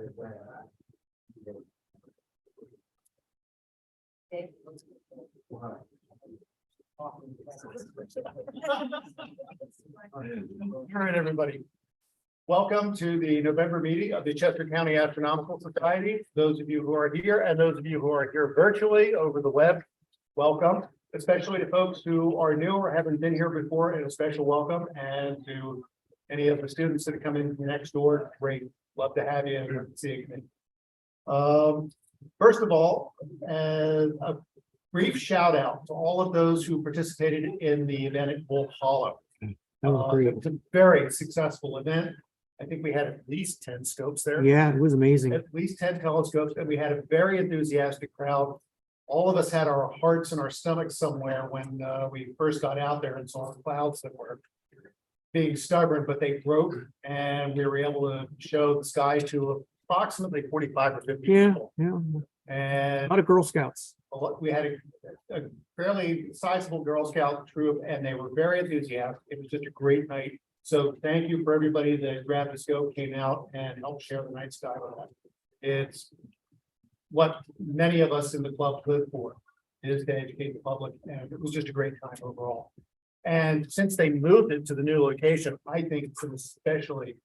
All right, everybody. Welcome to the November meeting of the Chester County Astronomical Society. Those of you who are here and those of you who are here virtually over the web, welcome. Especially to folks who are new or haven't been here before, and a special welcome. And to any of the students that come in from next door, great. Love to have you and see you. First of all, a brief shout out to all of those who participated in the event at Wolf Hollow. It was a very successful event. I think we had at least 10 scopes there. Yeah, it was amazing. At least 10 telescopes, and we had a very enthusiastic crowd. All of us had our hearts in our stomachs somewhere when we first got out there and saw the clouds that were being stubborn, but they broke, and we were able to show the sky to approximately 45 or 50 people. Yeah, And a lot of Girl Scouts. we had a fairly sizable Girl Scout troop, and they were very enthusiastic. It was just a great night. So thank you for everybody that grabbed the scope, came out, and helped share the night sky with us. It's what many of us in the club live for, is to educate the public, and it was just a great time overall. And since they moved it to the new location, I think it's an especially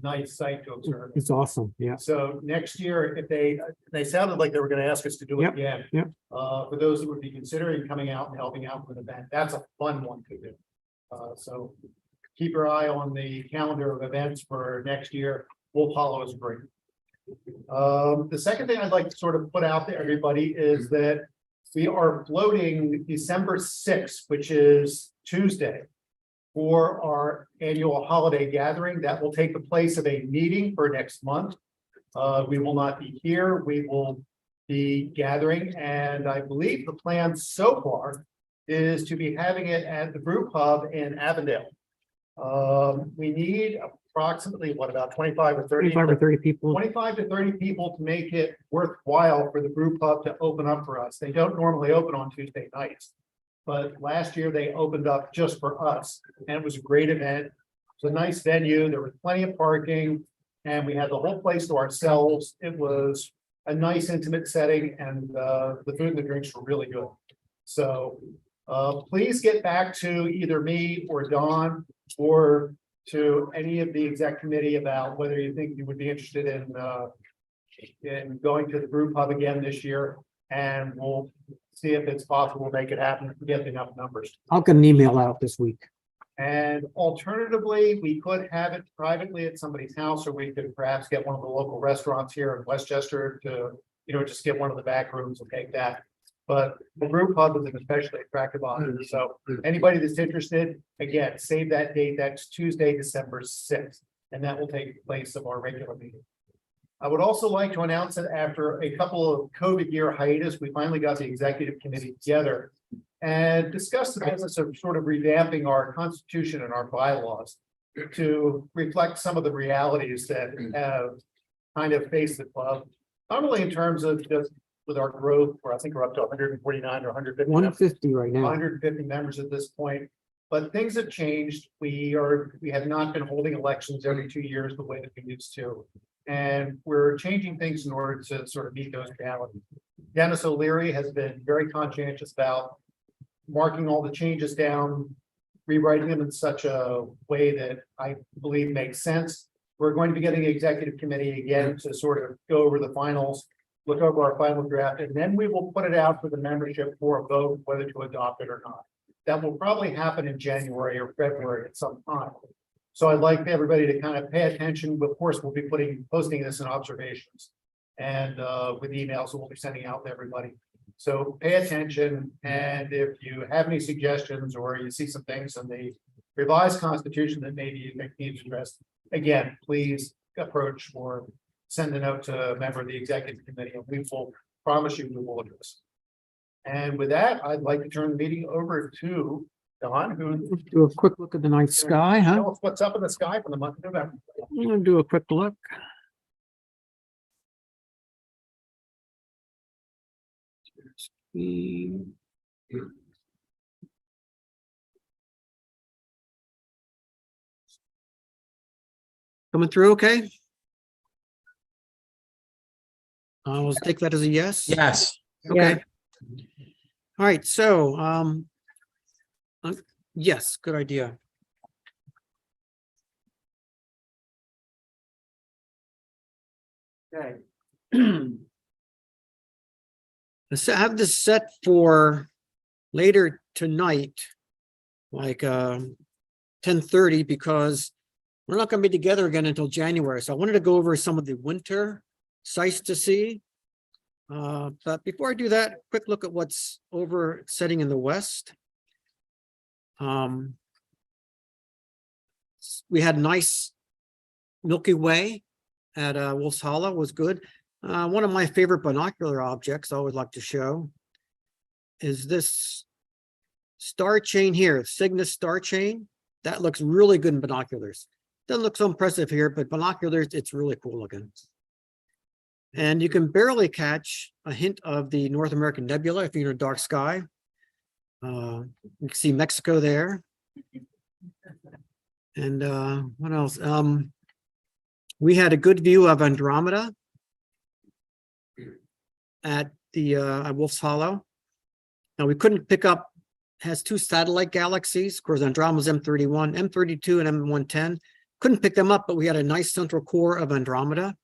nice site to observe. It's awesome. Yeah. So next year, if they sounded like they were going to ask us to do it again. Yep. For those that would be considering coming out and helping out with an event, that's a fun one to do. So keep your eye on the calendar of events for next year. Wolf Hollow is great. The second thing I'd like to sort of put out to everybody is that we are floating December 6th, which is Tuesday, for our annual holiday gathering. That will take the place of a meeting for next month. We will not be here. We will be gathering, and I believe the plan so far is to be having it at the Brew Pub in Avondale. We need approximately about 25 or 30 people. 25 to 30 people to make it worthwhile for the Brew Pub to open up for us. They don't normally open on Tuesday nights, but last year they opened up just for us, and it was a great event. It was a nice venue. There was plenty of parking, and we had the whole place to ourselves. It was a nice intimate setting, and the food and the drinks were really good. So please get back to either me or Dawn or to any of the exec committee about whether you think you would be interested in going to the Brew Pub again this year, and we'll see if it's possible to make it happen if we get enough numbers. I'll get an email out this week. And alternatively, we could have it privately at somebody's house, or we could perhaps get one of the local restaurants here in Westchester to, just get one of the back rooms and take that. But the Brew Pub is an especially attractive option. So anybody that's interested, again, save that date. That's Tuesday, December 6th, and that will take the place of our regular meeting. I would also like to announce that after a couple of COVID year hiatus, we finally got the executive committee together and discussed the business of sort of revamping our constitution and our bylaws to reflect some of the realities that have kind of faced the club, not only in terms of just with our growth, where I think we're up to 149 or 150. 150 right now. 150 members at this point, but things have changed. We have not been holding elections every 2 years the way that we used to, and we're changing things in order to sort of meet those realities. Dennis O'Leary has been very conscientious about marking all the changes down, rewriting them in such a way that I believe makes sense. We're going to be getting the executive committee again to sort of go over the finals, look over our final draft, and then we will put it out for the membership for a vote whether to adopt it or not. That will probably happen in January or February at some time. So I'd like everybody to kind of pay attention. Of course, we'll be posting this in observations and with emails that we'll be sending out to everybody. So pay attention, and if you have any suggestions or you see some things in the revised constitution that maybe you think needs addressed, again, please approach or send a note to a member of the executive committee, and we will promise you we will address. And with that, I'd like to turn the meeting over to Don, who Do a quick look at the night sky, huh? tell us what's up in the sky for the month of November. I'm gonna do a quick look. Coming through okay? I'll take that as a yes. Yes. Okay. All right, so, yes, good idea. Okay. Let's have this set for later tonight, like 10:30, because we're not going to be together again until January. So I wanted to go over some of the winter sites to see. But before I do that, quick look at what's over setting in the west. We had nice Milky Way at Wolf's Hollow, was good. One of my favorite binocular objects I always like to show is this star chain here, Cygnus star chain. That looks really good in binoculars. Doesn't look so impressive here, but binoculars, it's really cool looking. And you can barely catch a hint of the North American Nebula if you're in a dark sky. You can see Mexico there. And what else? We had a good view of Andromeda at the at Wolf's Hollow. Now we couldn't pick up, has two satellite galaxies. Of course, Andromeda's M31, M32, and M110. Couldn't pick them up, but we had a nice central core of Andromeda.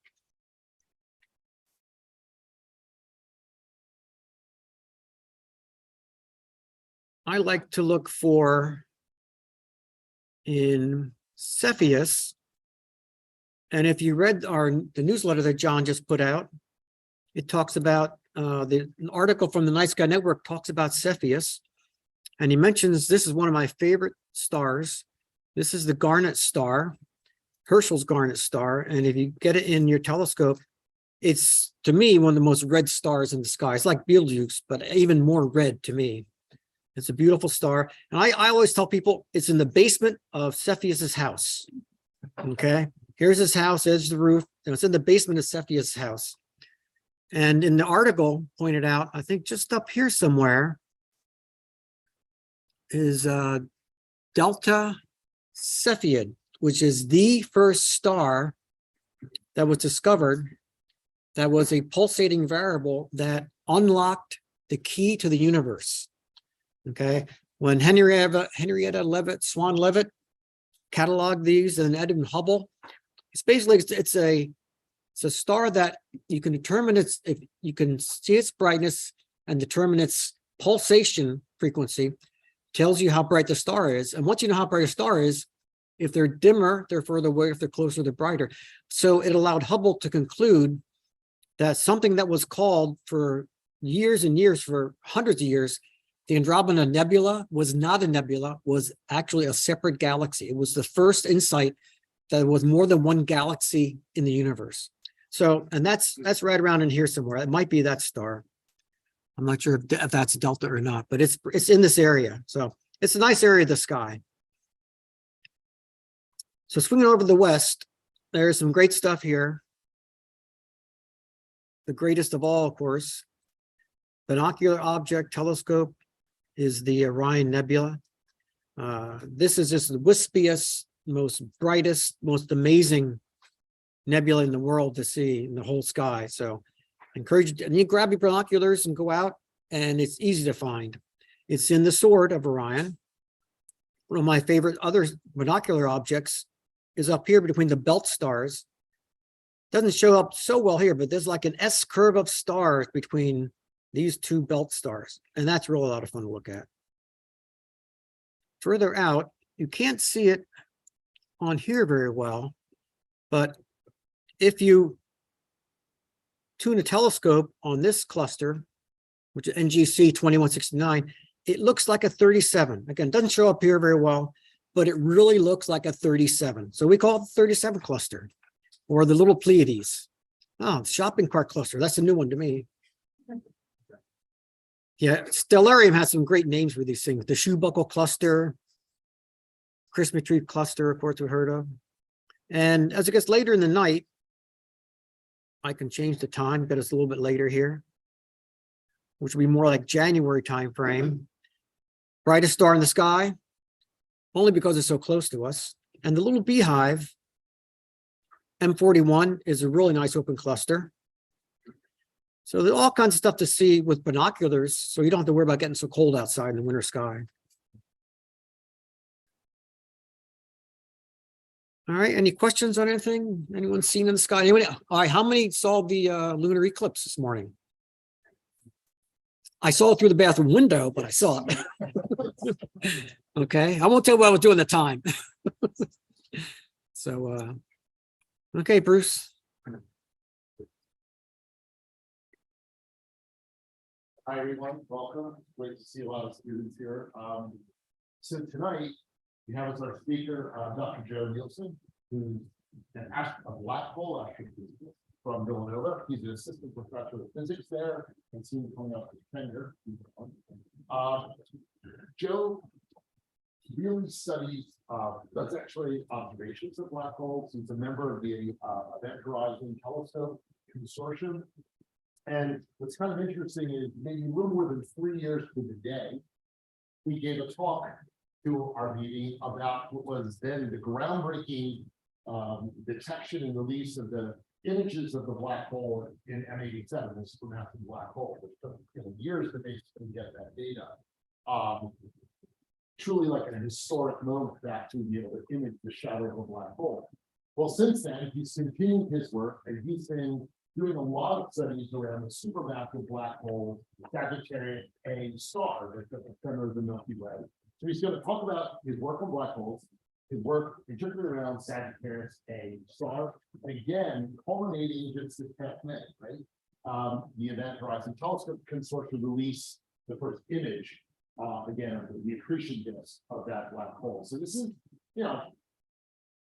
I like to look for in Cepheus. And if you read the newsletter that John just put out, it talks about an article from the Night Sky Network talks about Cepheus. And he mentions this is one of my favorite stars. This is the Garnet Star, Herschel's Garnet Star. And if you get it in your telescope, it's, to me, one of the most red stars in the sky. It's like Betelgeuse, but even more red to me. It's a beautiful star. And I always tell people it's in the basement of Cepheus's house. Okay. Here's his house, there's the roof, and it's in the basement of Cepheus's house. And in the article pointed out, I think just up here somewhere is Delta Cepheid, which is the first star that was discovered that was a pulsating variable that unlocked the key to the universe. Okay, when Henrietta Leavitt, Swan Leavitt cataloged these, and Edwin Hubble, it's basically it's a star that you can determine its, if you can see its brightness and determine its pulsation frequency, tells you how bright the star is. And once you know how bright a star is, if they're dimmer, they're further away. If they're closer, they're brighter. So it allowed Hubble to conclude that something that was called for years and years, for hundreds of years, the Andromeda Nebula was not a nebula, was actually a separate galaxy. It was the first insight that there was more than one galaxy in the universe. So, and that's right around in here somewhere. It might be that star. I'm not sure if that's Delta or not, but it's in this area. So it's a nice area of the sky. So swinging over to the west, there's some great stuff here. The greatest of all, of course, binocular object telescope is the Orion Nebula. This is just the wispiest, most brightest, most amazing nebula in the world to see in the whole sky. So I encourage you, and you grab your binoculars and go out, and it's easy to find. It's in the sword of Orion. One of my favorite other binocular objects is up here between the belt stars. Doesn't show up so well here, but there's like an S curve of stars between these two belt stars, and that's really a lot of fun to look at. Further out, you can't see it on here very well, but if you tune a telescope on this cluster, which is NGC 2169, it looks like a 37. Again, doesn't show up here very well, but it really looks like a 37. So we call it the 37 cluster, or the little Pleiades. Oh, shopping cart cluster. That's a new one to me. Yeah, Stellarium has some great names for these things. The shoe buckle cluster, Christmas tree cluster, of course, we heard of. And as it gets later in the night, I can change the time, get us a little bit later here, which will be more like January time frame. Brightest star in the sky, only because it's so close to us. And the little beehive, M41, is a really nice open cluster. So there's all kinds of stuff to see with binoculars, so you don't have to worry about getting so cold outside in the winter sky. All right, any questions on anything? Anyone seen in the sky? Anyone? All right, how many saw the lunar eclipse this morning? I saw it through the bathroom window, but I saw it. Okay, I won't tell you what I was doing at the time. So, okay, Bruce. Hi, everyone. Welcome. Great to see a lot of students here. So tonight we have as our speaker, Dr. Joe Nielsen, who's a black hole astrophysicist from Villanova. He's an assistant professor of physics there and soon coming up with tenure. Joe really studies, does actually observations of black holes. He's a member of the Event Horizon Telescope Consortium. And what's kind of interesting is maybe a little more than 3 years to the day, we gave a talk to our meeting about what was then the groundbreaking detection and release of the images of the black hole in M87, the supermassive black hole, which took years to basically get that data. Truly like an historic moment to actually be able to image the shadow of a black hole. Well, since then, he's continued his work and he's been doing a lot of studies around the supermassive black hole, Sagittarius A star that's at the center of the Milky Way. So he's going to talk about his work on black holes, his work particularly around Sagittarius A star, and again, culminating just this past May, right? The Event Horizon Telescope Consortium released the first image, again, of the accretion disk of that black hole. So this is,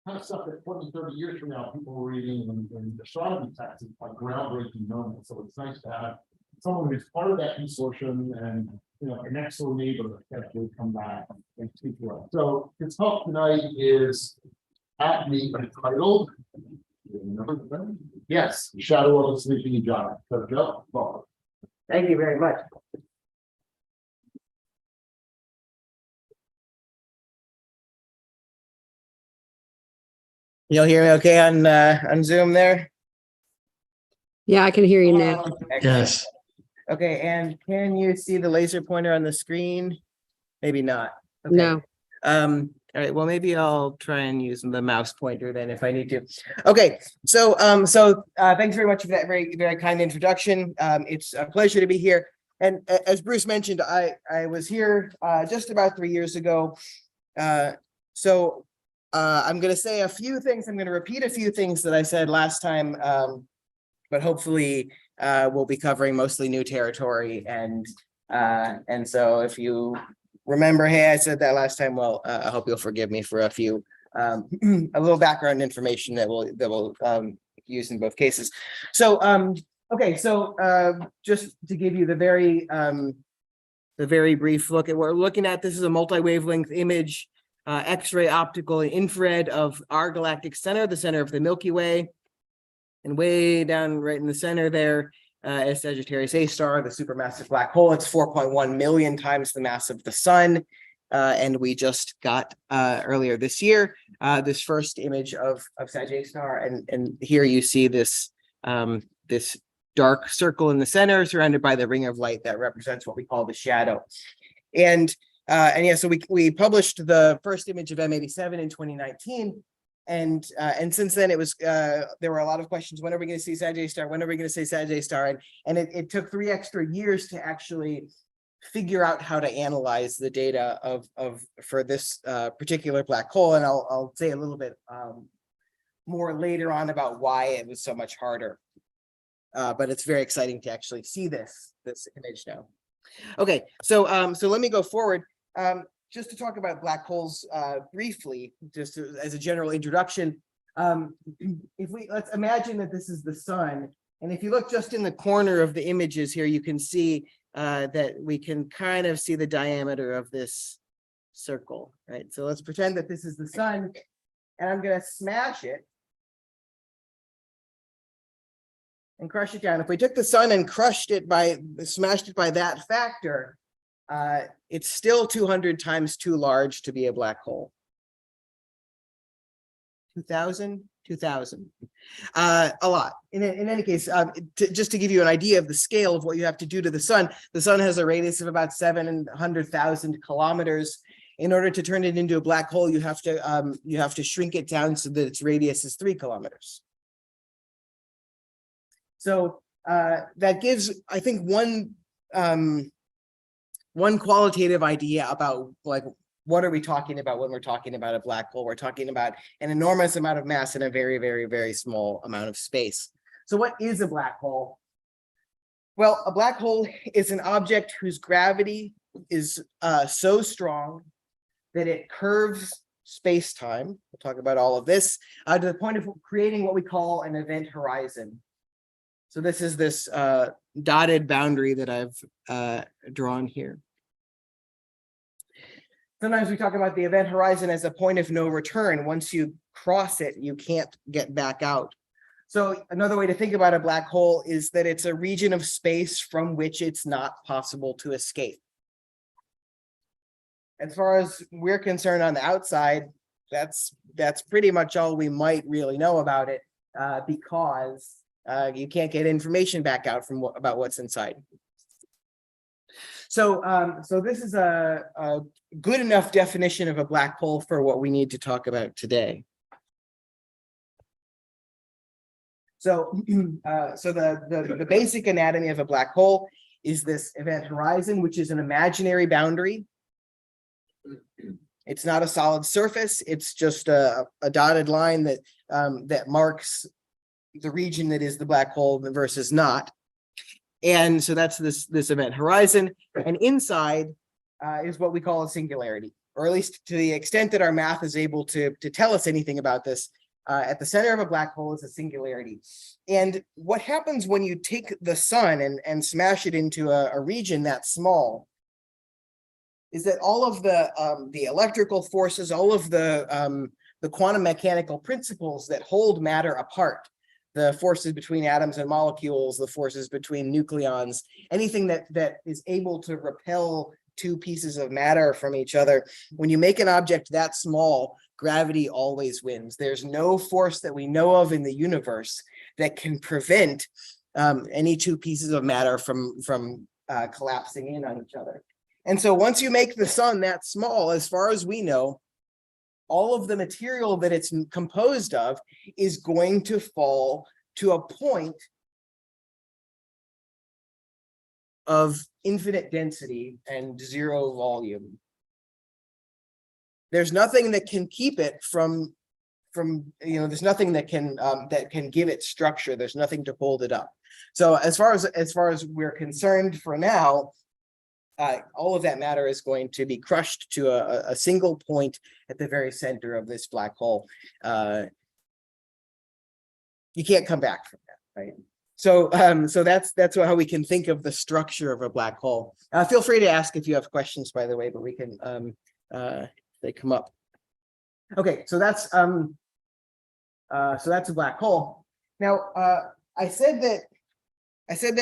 kind of stuff that 20, 30 years from now, people were reading in astronomy texts, it's like groundbreaking moments. So it's nice to have someone who's part of that consortium and, a next door neighbor actually come back and speak to us. So his talk tonight is aptly entitled, yes, Shadow of a Sleeping Giant. So Joe, welcome. Thank you very much. You'll hear me okay on Zoom there? Yeah, I can hear you now. Yes. Okay, and can you see the laser pointer on the screen? Maybe not. Okay. No. All right, well, maybe I'll try and use the mouse pointer then if I need to. Okay, so thanks very much for that very, very kind introduction. It's a pleasure to be here. And as Bruce mentioned, I was here just about 3 years ago. I'm going to say a few things. I'm going to repeat a few things that I said last time, but hopefully we'll be covering mostly new territory. And so if you remember, hey, I said that last time, well, I hope you'll forgive me for a few, a little background information that we'll use in both cases. So, okay, so just to give you the very brief look at what we're looking at, this is a multi-wavelength image, X-ray, optical, and infrared of our galactic center, the center of the Milky Way. And way down right in the center there is Sagittarius A star, the supermassive black hole. It's 4.1 million times the mass of the sun. And we just got earlier this year this first image of Sagittarius A star. And here you see this this dark circle in the center surrounded by the ring of light that represents what we call the shadow. And yeah, so we published the first image of M87 in 2019. And since then it was there were a lot of questions. When are we going to see Sagittarius star? When are we going to see Sagittarius star? And it took 3 extra years to actually figure out how to analyze the data for this particular black hole. And I'll say a little bit more later on about why it was so much harder. But it's very exciting to actually see this image now. Okay, so let me go forward. Just to talk about black holes briefly, just as a general introduction. Let's imagine that this is the sun, and if you look just in the corner of the images here, you can see that we can kind of see the diameter of this circle, right? So let's pretend that this is the sun, and I'm going to smash it and crush it down. If we took the sun and smashed it by that factor, it's still 200 times too large to be a black hole. 2000, 2,000. A lot. In any case, just to give you an idea of the scale of what you have to do to the sun has a radius of about 700,000 kilometers. In order to turn it into a black hole, you have to shrink it down so that its radius is 3 kilometers. So that gives, I think, one qualitative idea about like what are we talking about when we're talking about a black hole. We're talking about an enormous amount of mass in a very, very, very small amount of space. So what is a black hole? Well, a black hole is an object whose gravity is so strong that it curves space-time. We'll talk about all of this to the point of creating what we call an event horizon. So this is this dotted boundary that I've drawn here. Sometimes we talk about the event horizon as a point of no return. Once you cross it, you can't get back out. So another way to think about a black hole is that it's a region of space from which it's not possible to escape. As far as we're concerned on the outside, that's pretty much all we might really know about it, because you can't get information back out from about what's inside. So this is a good enough definition of a black hole for what we need to talk about today. So the basic anatomy of a black hole is this event horizon, which is an imaginary boundary. It's not a solid surface. It's just a dotted line that marks the region that is the black hole versus not. And so that's this event horizon. And inside is what we call a singularity, or at least to the extent that our math is able to tell us anything about this. At the center of a black hole is a singularity. And what happens when you take the sun and smash it into a region that small is that all of the electrical forces, all of the quantum mechanical principles that hold matter apart, the forces between atoms and molecules, the forces between nucleons, anything that is able to repel two pieces of matter from each other. When you make an object that small, gravity always wins. There's no force that we know of in the universe that can prevent any two pieces of matter from collapsing in on each other. And so once you make the sun that small, as far as we know, all of the material that it's composed of is going to fall to a point of infinite density and zero volume. There's nothing that can keep it from there's nothing that can give it structure. There's nothing to hold it up. So as far as we're concerned for now, all of that matter is going to be crushed to a single point at the very center of this black hole. You can't come back from that, right? So that's how we can think of the structure of a black hole. Feel free to ask if you have questions, by the way, but we can they come up. Okay, so that's a black hole. Now, I said that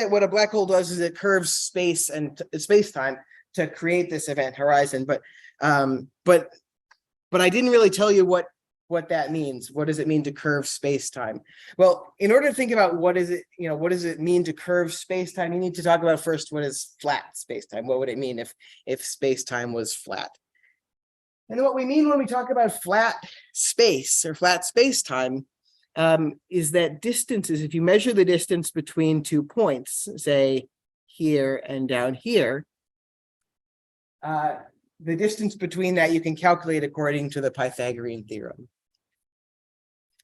what a black hole does is it curves space and space-time to create this event horizon, but I didn't really tell you what that means. What does it mean to curve space-time? Well, in order to think about what does it mean to curve space-time, you need to talk about first what is flat space-time. What would it mean if space-time was flat? And what we mean when we talk about flat space or flat space-time is that distances, if you measure the distance between 2 points, say here and down here, the distance between that you can calculate according to the Pythagorean theorem.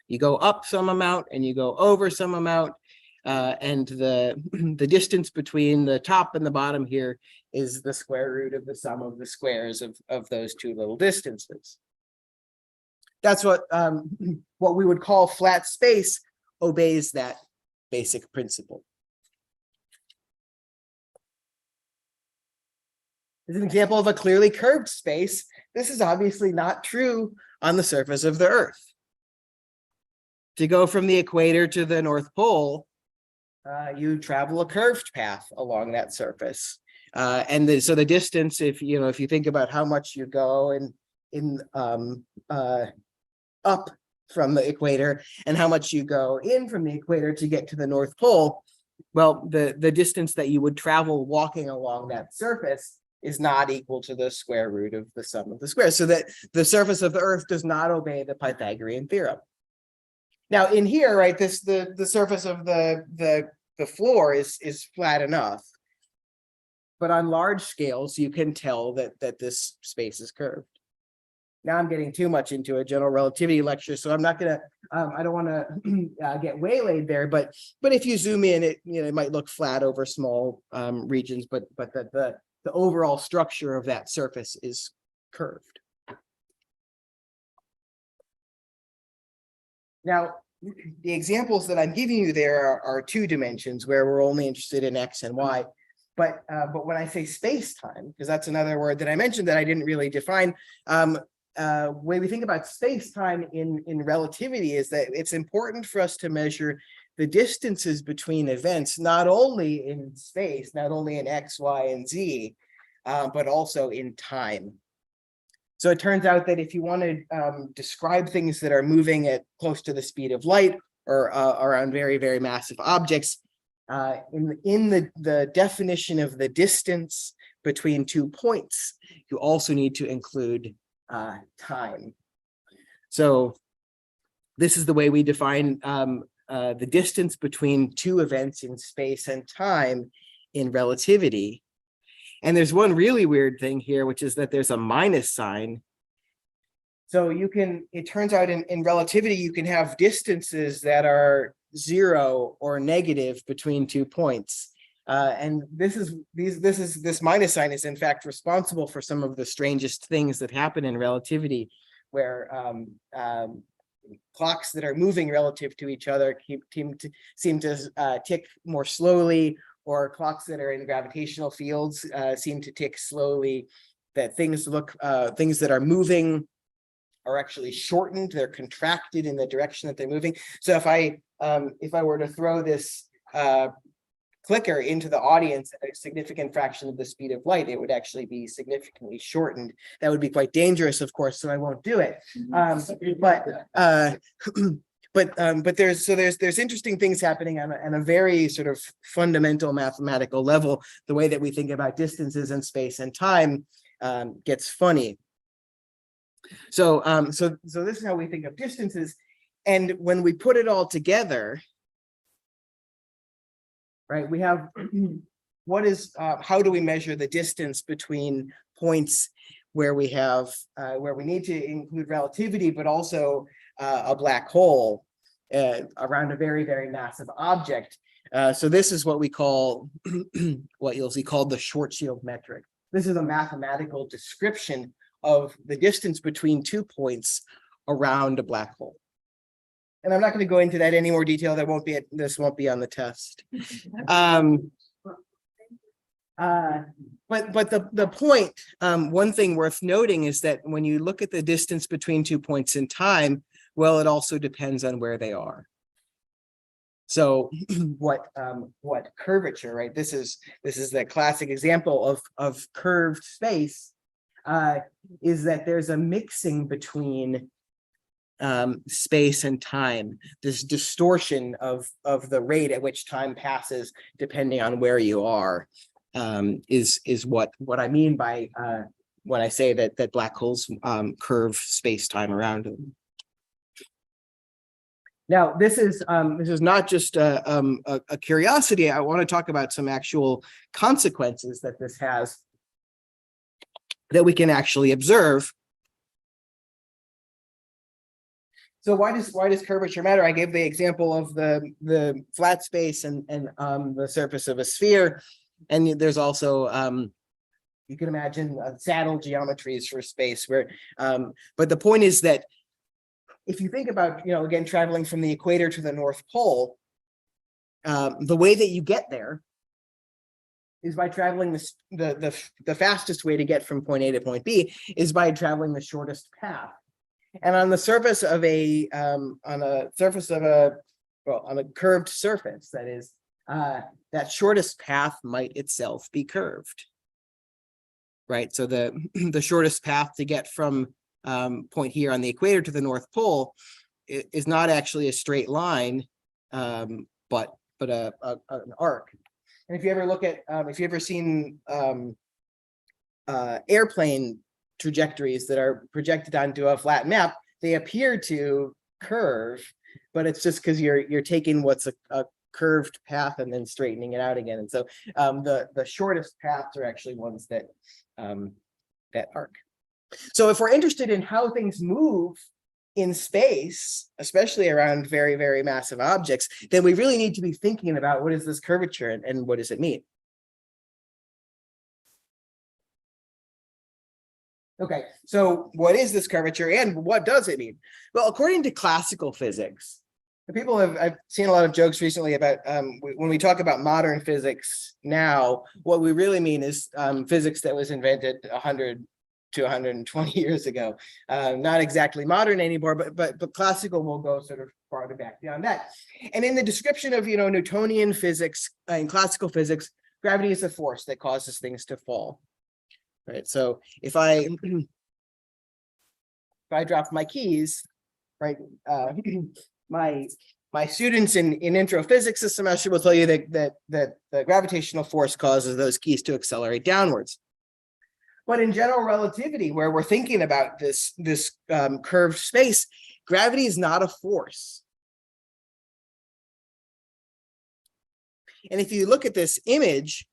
You go up some amount and you go over some amount, and the distance between the top and the bottom here is the square root of the sum of the squares of those two little distances. That's what we would call flat space obeys that basic principle. As an example of a clearly curved space, this is obviously not true on the surface of the Earth. To go from the equator to the North Pole, you travel a curved path along that surface. So the distance, if you think about how much you go up from the equator and how much you go in from the equator to get to the North Pole, well, the distance that you would travel walking along that surface is not equal to the square root of the sum of the squares, so that the surface of the Earth does not obey the Pythagorean theorem. Now in here, right, the surface of the floor is flat enough, but on large scales you can tell that this space is curved. Now I'm getting too much into a general relativity lecture, so I'm not gonna. I don't want to get waylaid there, but if you zoom in, it might look flat over small regions, but the overall structure of that surface is curved. Now, the examples that I'm giving you there are two dimensions where we're only interested in X and Y. But when I say space-time, because that's another word that I mentioned that I didn't really define, way we think about space-time in relativity is that it's important for us to measure the distances between events, not only in space, not only in X, Y, and Z, but also in time. So it turns out that if you want to describe things that are moving at close to the speed of light or around very, very massive objects, in the definition of the distance between 2 points, you also need to include time. So this is the way we define the distance between two events in space and time in relativity. And there's one really weird thing here, which is that there's a minus sign. So it turns out in relativity, you can have distances that are 0 or negative between 2 points. And this minus sign is in fact responsible for some of the strangest things that happen in relativity, where clocks that are moving relative to each other seem to tick more slowly, or clocks that are in gravitational fields seem to tick slowly. That things that are moving are actually shortened; they're contracted in the direction that they're moving. So if I were to throw this clicker into the audience at a significant fraction of the speed of light, it would actually be significantly shortened. That would be quite dangerous, of course, so I won't do it. But there's interesting things happening on a very sort of fundamental mathematical level. The way that we think about distances in space and time gets funny. So this is how we think of distances, and when we put it all together, right, we have how do we measure the distance between points where we have where we need to include relativity, but also a black hole around a very, very massive object. So this is what we call what you'll see called the Schwarzschild metric. This is a mathematical description of the distance between 2 points around a black hole. And I'm not going to go into that any more detail. This won't be on the test. But the point, one thing worth noting is that when you look at the distance between 2 points in time, well, it also depends on where they are. So what curvature, right? This is the classic example of curved space, is that there's a mixing between space and time. This distortion of the rate at which time passes depending on where you are is what I mean by when I say that black holes curve space-time around them. Now, this is not just a curiosity. I want to talk about some actual consequences that this has that we can actually observe. So why does curvature matter? I gave the example of the flat space and the surface of a sphere, and there's also you can imagine saddle geometries for space where. But the point is that if you think about, again, traveling from the equator to the North Pole, the way that you get there is by traveling the fastest way to get from point A to point B is by traveling the shortest path. And on the surface of a curved surface, that is, that shortest path might itself be curved, right? So the shortest path to get from point here on the equator to the North Pole is not actually a straight line, but an arc. And if you ever look at, if you ever seen airplane trajectories that are projected onto a flat map, they appear to curve, but it's just because you're taking what's a curved path and then straightening it out again. And so the shortest paths are actually ones that arc. So if we're interested in how things move in space, especially around very, very massive objects, then we really need to be thinking about what is this curvature and what does it mean? Okay, so what is this curvature and what does it mean? Well, according to classical physics, I've seen a lot of jokes recently about when we talk about modern physics now, what we really mean is physics that was invented 100 to 120 years ago. Not exactly modern anymore, but classical will go sort of farther back beyond that. And in the description of, Newtonian physics, in classical physics, gravity is a force that causes things to fall. Right. So if I drop my keys, right, my students in intro physics this semester will tell you that the gravitational force causes those keys to accelerate downwards. But in general relativity, where we're thinking about this curved space, gravity is not a force. And if you look at this image,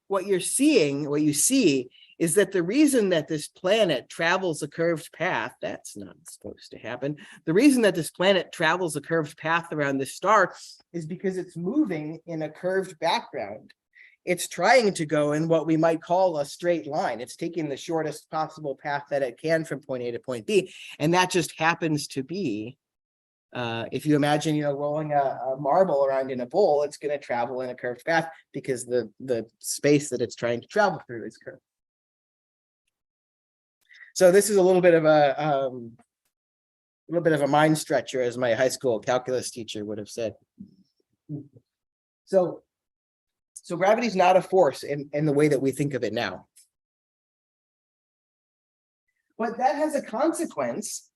what you see is that the reason that this planet travels a curved path, that's not supposed to happen. The reason that this planet travels a curved path around this star is because it's moving in a curved background. It's trying to go in what we might call a straight line. It's taking the shortest possible path that it can from point A to point B. And that just happens to be, if you imagine, rolling a marble around in a bowl, it's going to travel in a curved path because the space that it's trying to travel through is curved. So this is a little bit of a mind stretcher, as my high school calculus teacher would have said. So gravity is not a force in the way that we think of it now. But that has a consequence.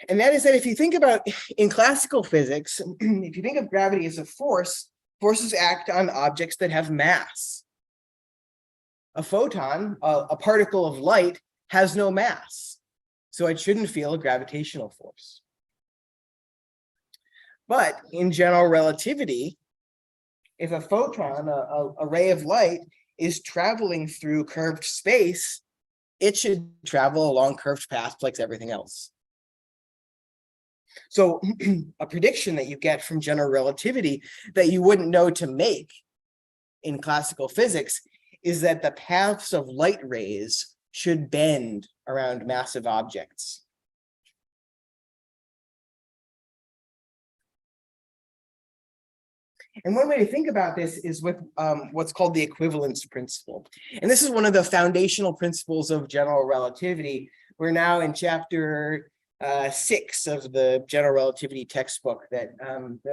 And that is that if you think about in classical physics, if you think of gravity as a force, forces act on objects that have mass. A photon, a particle of light, has no mass, so it shouldn't feel a gravitational force. But in general relativity, if a photon, a ray of light, is traveling through curved space, it should travel along curved paths like everything else. So a prediction that you get from general relativity that you wouldn't know to make in classical physics is that the paths of light rays should bend around massive objects. And one way to think about this is with what's called the equivalence principle. And this is one of the foundational principles of general relativity. We're now in chapter 6 of the general relativity textbook that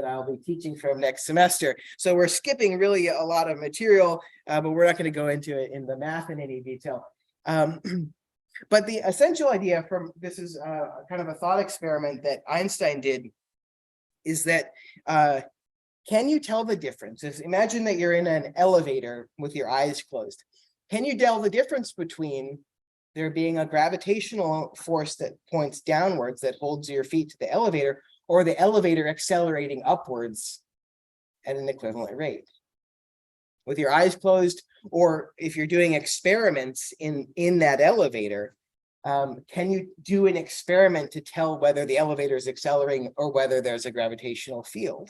I'll be teaching from next semester. So we're skipping really a lot of material, but we're not going to go into it in the math in any detail. But the essential idea from this is kind of a thought experiment that Einstein did, is that can you tell the difference? Imagine that you're in an elevator with your eyes closed. Can you tell the difference between there being a gravitational force that points downwards that holds your feet to the elevator, or the elevator accelerating upwards at an equivalent rate? With your eyes closed, or if you're doing experiments in that elevator, can you do an experiment to tell whether the elevator is accelerating or whether there's a gravitational field?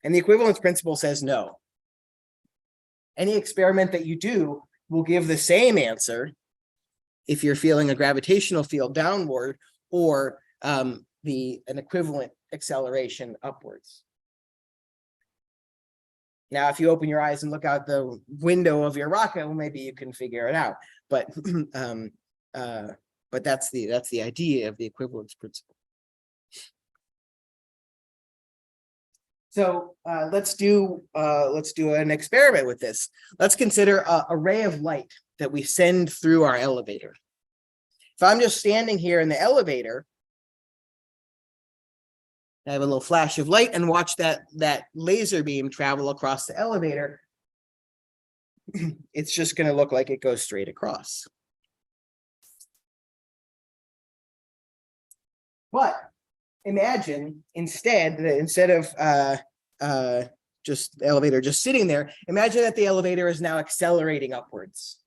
And the equivalence principle says no. Any experiment that you do will give the same answer if you're feeling a gravitational field downward or an equivalent acceleration upwards. Now, if you open your eyes and look out the window of your rocket, well, maybe you can figure it out. But that's the idea of the equivalence principle. So let's do an experiment with this. Let's consider a ray of light that we send through our elevator. If I'm just standing here in the elevator I have a little flash of light and watch that laser beam travel across the elevator. It's just going to look like it goes straight across. But imagine instead that instead of just the elevator just sitting there, imagine that the elevator is now accelerating upwards.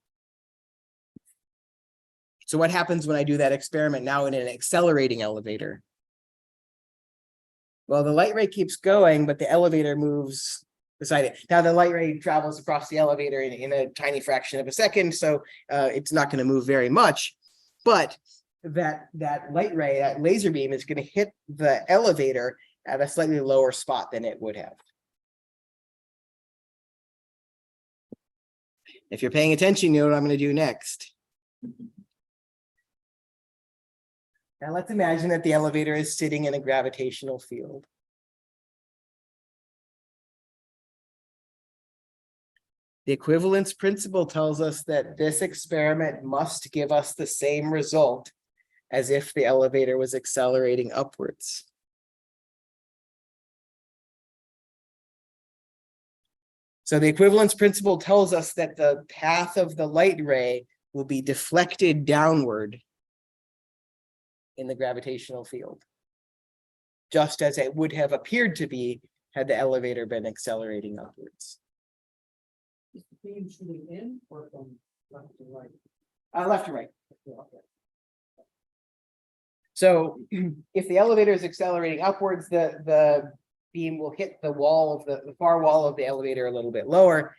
So what happens when I do that experiment now in an accelerating elevator? Well, the light ray keeps going, but the elevator moves beside it. Now the light ray travels across the elevator in a tiny fraction of a second, so it's not going to move very much. But that light ray, that laser beam, is going to hit the elevator at a slightly lower spot than it would have. If you're paying attention, you know what I'm going to do next. Now let's imagine that the elevator is sitting in a gravitational field. The equivalence principle tells us that this experiment must give us the same result as if the elevator was accelerating upwards. So the equivalence principle tells us that the path of the light ray will be deflected downward in the gravitational field, just as it would have appeared to be had the elevator been accelerating upwards. Is the beam shooting in or from left to right? Left to right. So if the elevator is accelerating upwards, the beam will hit the wall of the far wall of the elevator a little bit lower.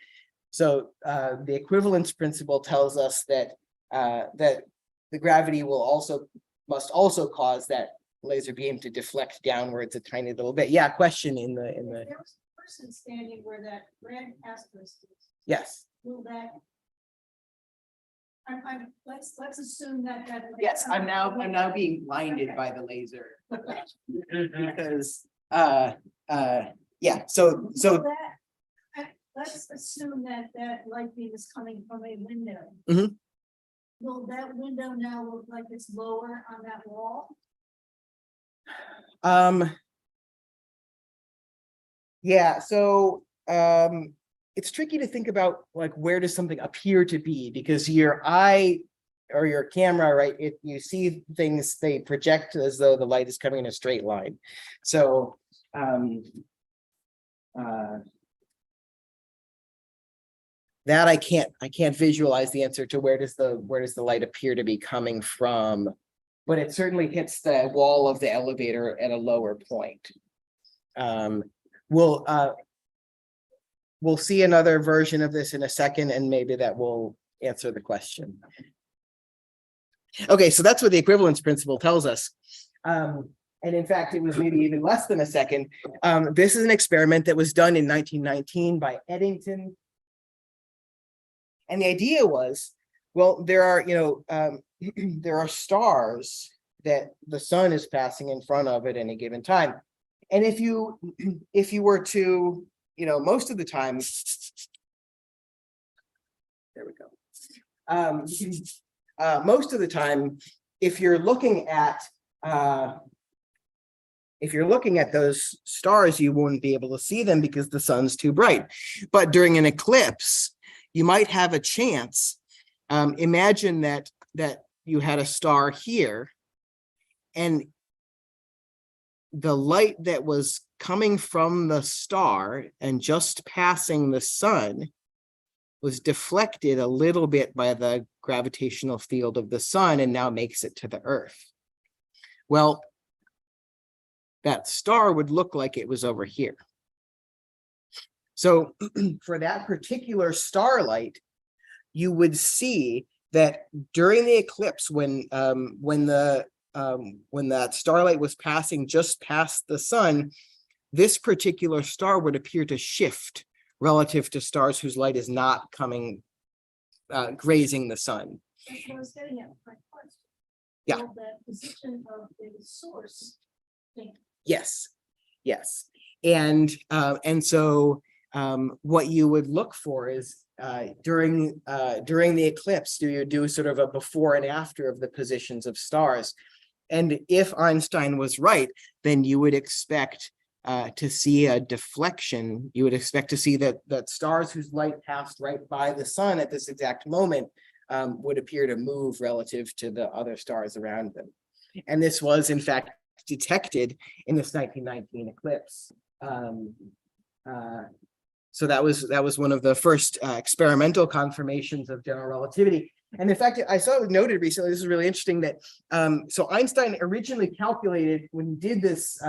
So the equivalence principle tells us that that the gravity must also cause that laser beam to deflect downwards a tiny little bit. Yeah, question in the. There was a person standing where that red asterisk is. Yes. Will that? Let's assume that. Yes, I'm now being blinded by the laser. Because yeah, so Will let's assume that light beam is coming from a window. Mhm. Will that window now look like it's lower on that wall? Yeah, so it's tricky to think about like where does something appear to be, because your eye or your camera, right, you see things, they project as though the light is coming in a straight line. So that I can't visualize the answer to where does the light appear to be coming from, but it certainly hits the wall of the elevator at a lower point. We'll see another version of this in a second, and maybe that will answer the question. Okay, so that's what the equivalence principle tells us. And in fact, it was maybe even less than a second. This is an experiment that was done in 1919 by Eddington. And the idea was, well, there are, there are stars that the sun is passing in front of at any given time. And if you were to, most of the time, there we go. Most of the time, if you're looking at those stars, you wouldn't be able to see them because the sun's too bright. But during an eclipse, you might have a chance. Imagine that you had a star here, and the light that was coming from the star and just passing the sun was deflected a little bit by the gravitational field of the sun and now makes it to the Earth. Well, that star would look like it was over here. So for that particular starlight, you would see that during the eclipse, when that starlight was passing just past the sun, this particular star would appear to shift relative to stars whose light is not coming, grazing the sun. That's what I was getting at, my question. Yeah. Will the position of the source change? Yes, yes. And so what you would look for is during the eclipse, do sort of a before and after of the positions of stars. And if Einstein was right, then you would expect to see a deflection. You would expect to see that stars whose light passed right by the sun at this exact moment would appear to move relative to the other stars around them. And this was, in fact, detected in this 1919 eclipse. So that was one of the first experimental confirmations of general relativity. And in fact, I saw it noted recently, this is really interesting, that so Einstein originally calculated, when he did this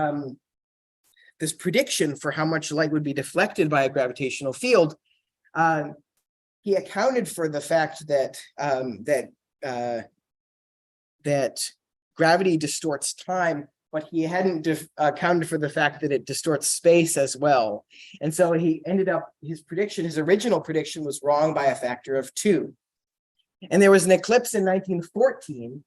this prediction for how much light would be deflected by a gravitational field, he accounted for the fact that that gravity distorts time, but he hadn't accounted for the fact that it distorts space as well. And so he ended up, his original prediction was wrong by a factor of 2. And there was an eclipse in 1914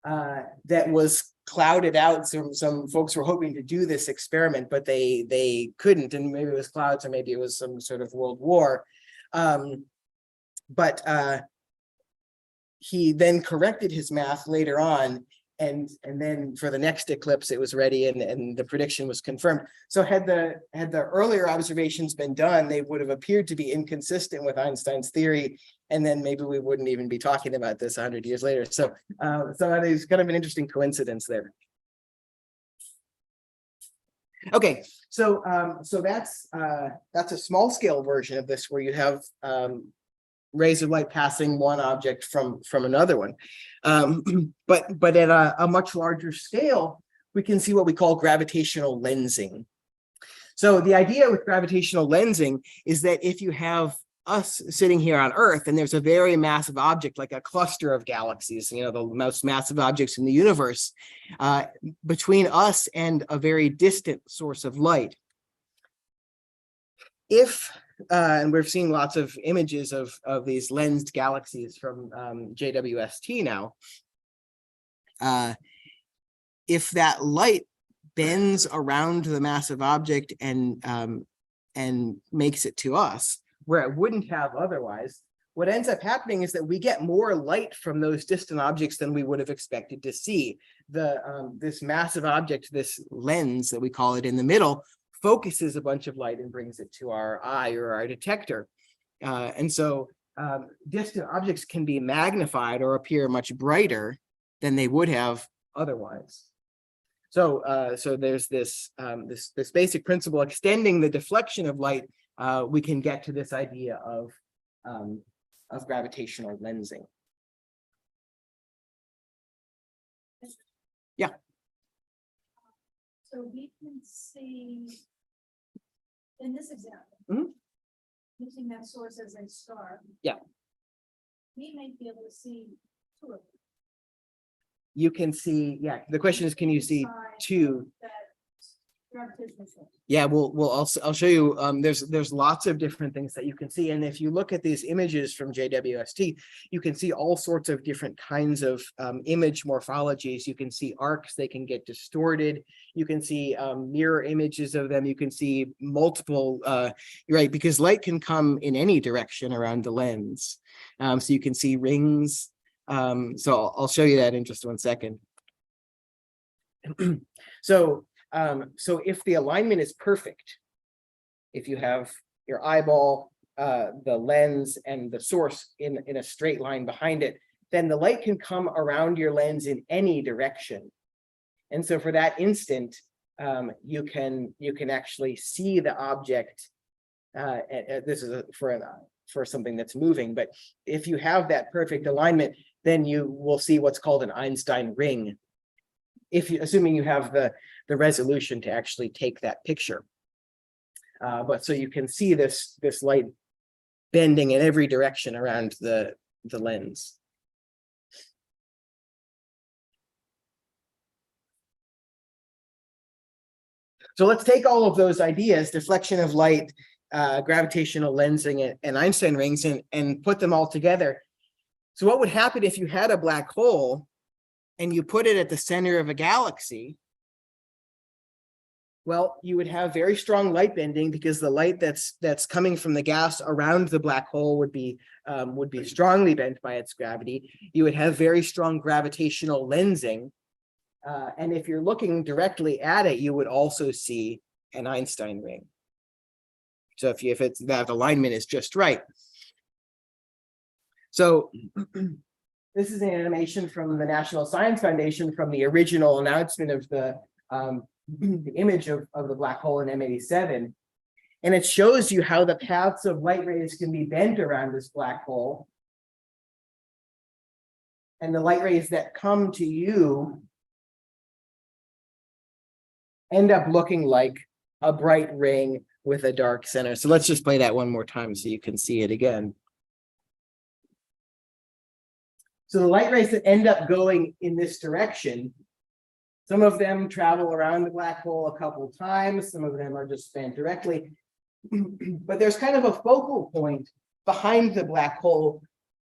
that was clouded out. Some folks were hoping to do this experiment, but they couldn't. And maybe it was clouds, or maybe it was some sort of world war. But he then corrected his math later on. And then for the next eclipse, it was ready, and the prediction was confirmed. So had the earlier observations been done, they would have appeared to be inconsistent with Einstein's theory, and then maybe we wouldn't even be talking about this 100 years later. So it's kind of an interesting coincidence there. Okay, so that's a small scale version of this, where you have rays of light passing one object from another one. But at a much larger scale, we can see what we call gravitational lensing. So the idea with gravitational lensing is that if you have us sitting here on Earth, and there's a very massive object, like a cluster of galaxies, the most massive objects in the universe, between us and a very distant source of light. And we're seeing lots of images of these lensed galaxies from JWST now. If that light bends around the massive object and makes it to us, where it wouldn't have otherwise, what ends up happening is that we get more light from those distant objects than we would have expected to see. This massive object, this lens that we call it in the middle, focuses a bunch of light and brings it to our eye or our detector. And so distant objects can be magnified or appear much brighter than they would have otherwise. So there's this basic principle, extending the deflection of light, we can get to this idea of gravitational lensing. Yeah. So we can see in this example, using that source as a star. Yeah. We may be able to see 2 of them. You can see, yeah, the question is, can you see Inside 2? that gravitational source. Yeah, I'll show you. There's lots of different things that you can see, and if you look at these images from JWST, you can see all sorts of different kinds of image morphologies. You can see arcs; they can get distorted. You can see mirror images of them. You can see multiple. You're right, because light can come in any direction around the lens, so you can see rings. So I'll show you that in just one second. So if the alignment is perfect, if you have your eyeball, the lens, and the source in a straight line behind it, then the light can come around your lens in any direction. And so for that instant, you can actually see the object. This is for something that's moving, but if you have that perfect alignment, then you will see what's called an Einstein ring. Assuming you have the resolution to actually take that picture. But so you can see this light bending in every direction around the lens. So let's take all of those ideas, deflection of light, gravitational lensing, and Einstein rings, and put them all together. So what would happen if you had a black hole and you put it at the center of a galaxy? Well, you would have very strong light bending, because the light that's coming from the gas around the black hole would be strongly bent by its gravity. You would have very strong gravitational lensing, And if you're looking directly at it, you would also see an Einstein ring. So if it's that alignment is just right. So this is an animation from the National Science Foundation from the original announcement of the image of the black hole in M87. And it shows you how the paths of light rays can be bent around this black hole. And the light rays that come to you end up looking like a bright ring with a dark center. So let's just play that one more time so you can see it again. So the light rays that end up going in this direction, some of them travel around the black hole a couple times, some of them are just bent directly. But there's kind of a focal point behind the black hole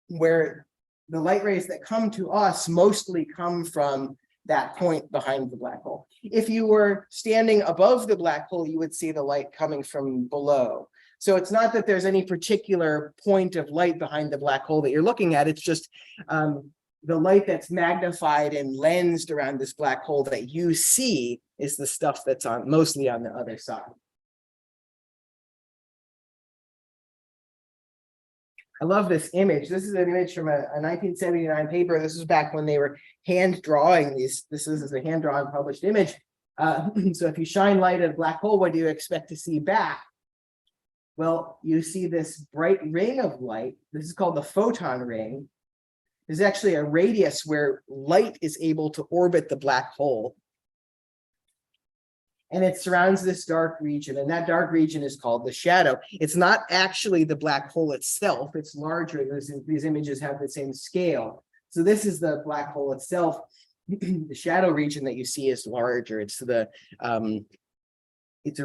where the light rays that come to us mostly come from that point behind the black hole. If you were standing above the black hole, you would see the light coming from below. So it's not that there's any particular point of light behind the black hole that you're looking at. It's just the light that's magnified and lensed around this black hole that you see is the stuff that's mostly on the other side. I love this image. This is an image from a 1979 paper. This was back when they were hand drawing these. This is a hand drawn published image. So if you shine light at a black hole, what do you expect to see back? Well, you see this bright ring of light. This is called the photon ring. There's actually a radius where light is able to orbit the black hole. And it surrounds this dark region, and that dark region is called the shadow. It's not actually the black hole itself. It's larger. These images have the same scale. So this is the black hole itself. The shadow region that you see is larger. It's a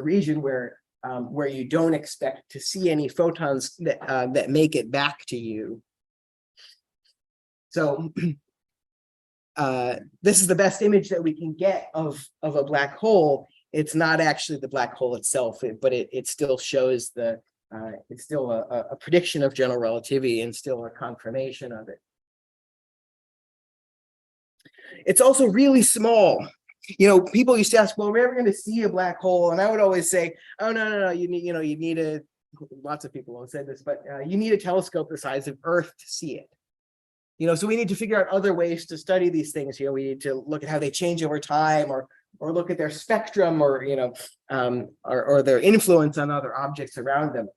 region where you don't expect to see any photons that make it back to you. So this is the best image that we can get of a black hole. It's not actually the black hole itself, but it still shows it's still a prediction of general relativity and still a confirmation of it. It's also really small. You know, people used to ask, well, we're never going to see a black hole. And I would always say, oh, no, you need lots of people have said this, but you need a telescope the size of Earth to see it. You know, so we need to figure out other ways to study these things. You know, we need to look at how they change over time, or look at their spectrum, or or their influence on other objects around them.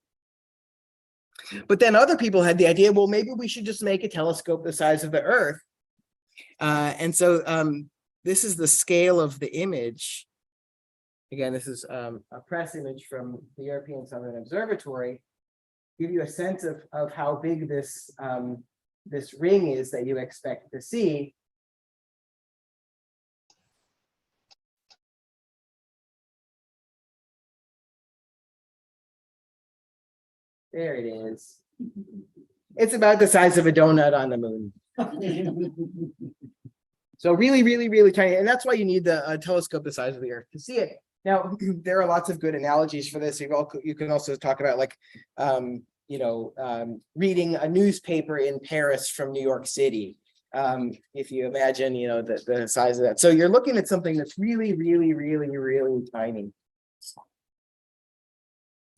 But then other people had the idea, well, maybe we should just make a telescope the size of the Earth. And so this is the scale of the image. Again, this is a press image from the European Southern Observatory. Give you a sense of how big this this ring is that you expect to see. There it is. It's about the size of a donut on the moon. So really, really, really tiny. And that's why you need the telescope the size of the Earth to see it. Now, there are lots of good analogies for this. You can also talk about, like, reading a newspaper in Paris from New York City. If you imagine, the size of that. So you're looking at something that's really, really, really, really tiny.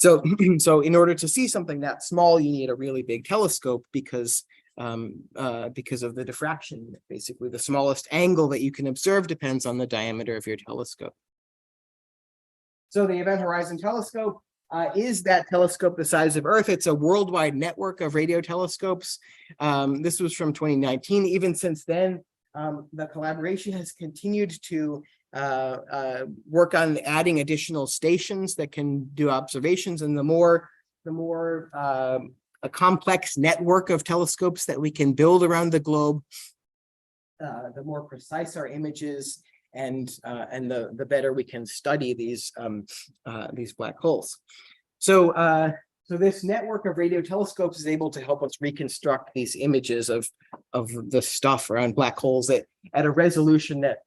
So in order to see something that small, you need a really big telescope because of the diffraction. Basically, the smallest angle that you can observe depends on the diameter of your telescope. So the Event Horizon Telescope is that telescope the size of Earth. It's a worldwide network of radio telescopes. This was from 2019. Even since then, the collaboration has continued to work on adding additional stations that can do observations, and the more a complex network of telescopes that we can build around the globe, the more precise our images, and the better we can study these black holes. So this network of radio telescopes is able to help us reconstruct these images of the stuff around black holes at a resolution that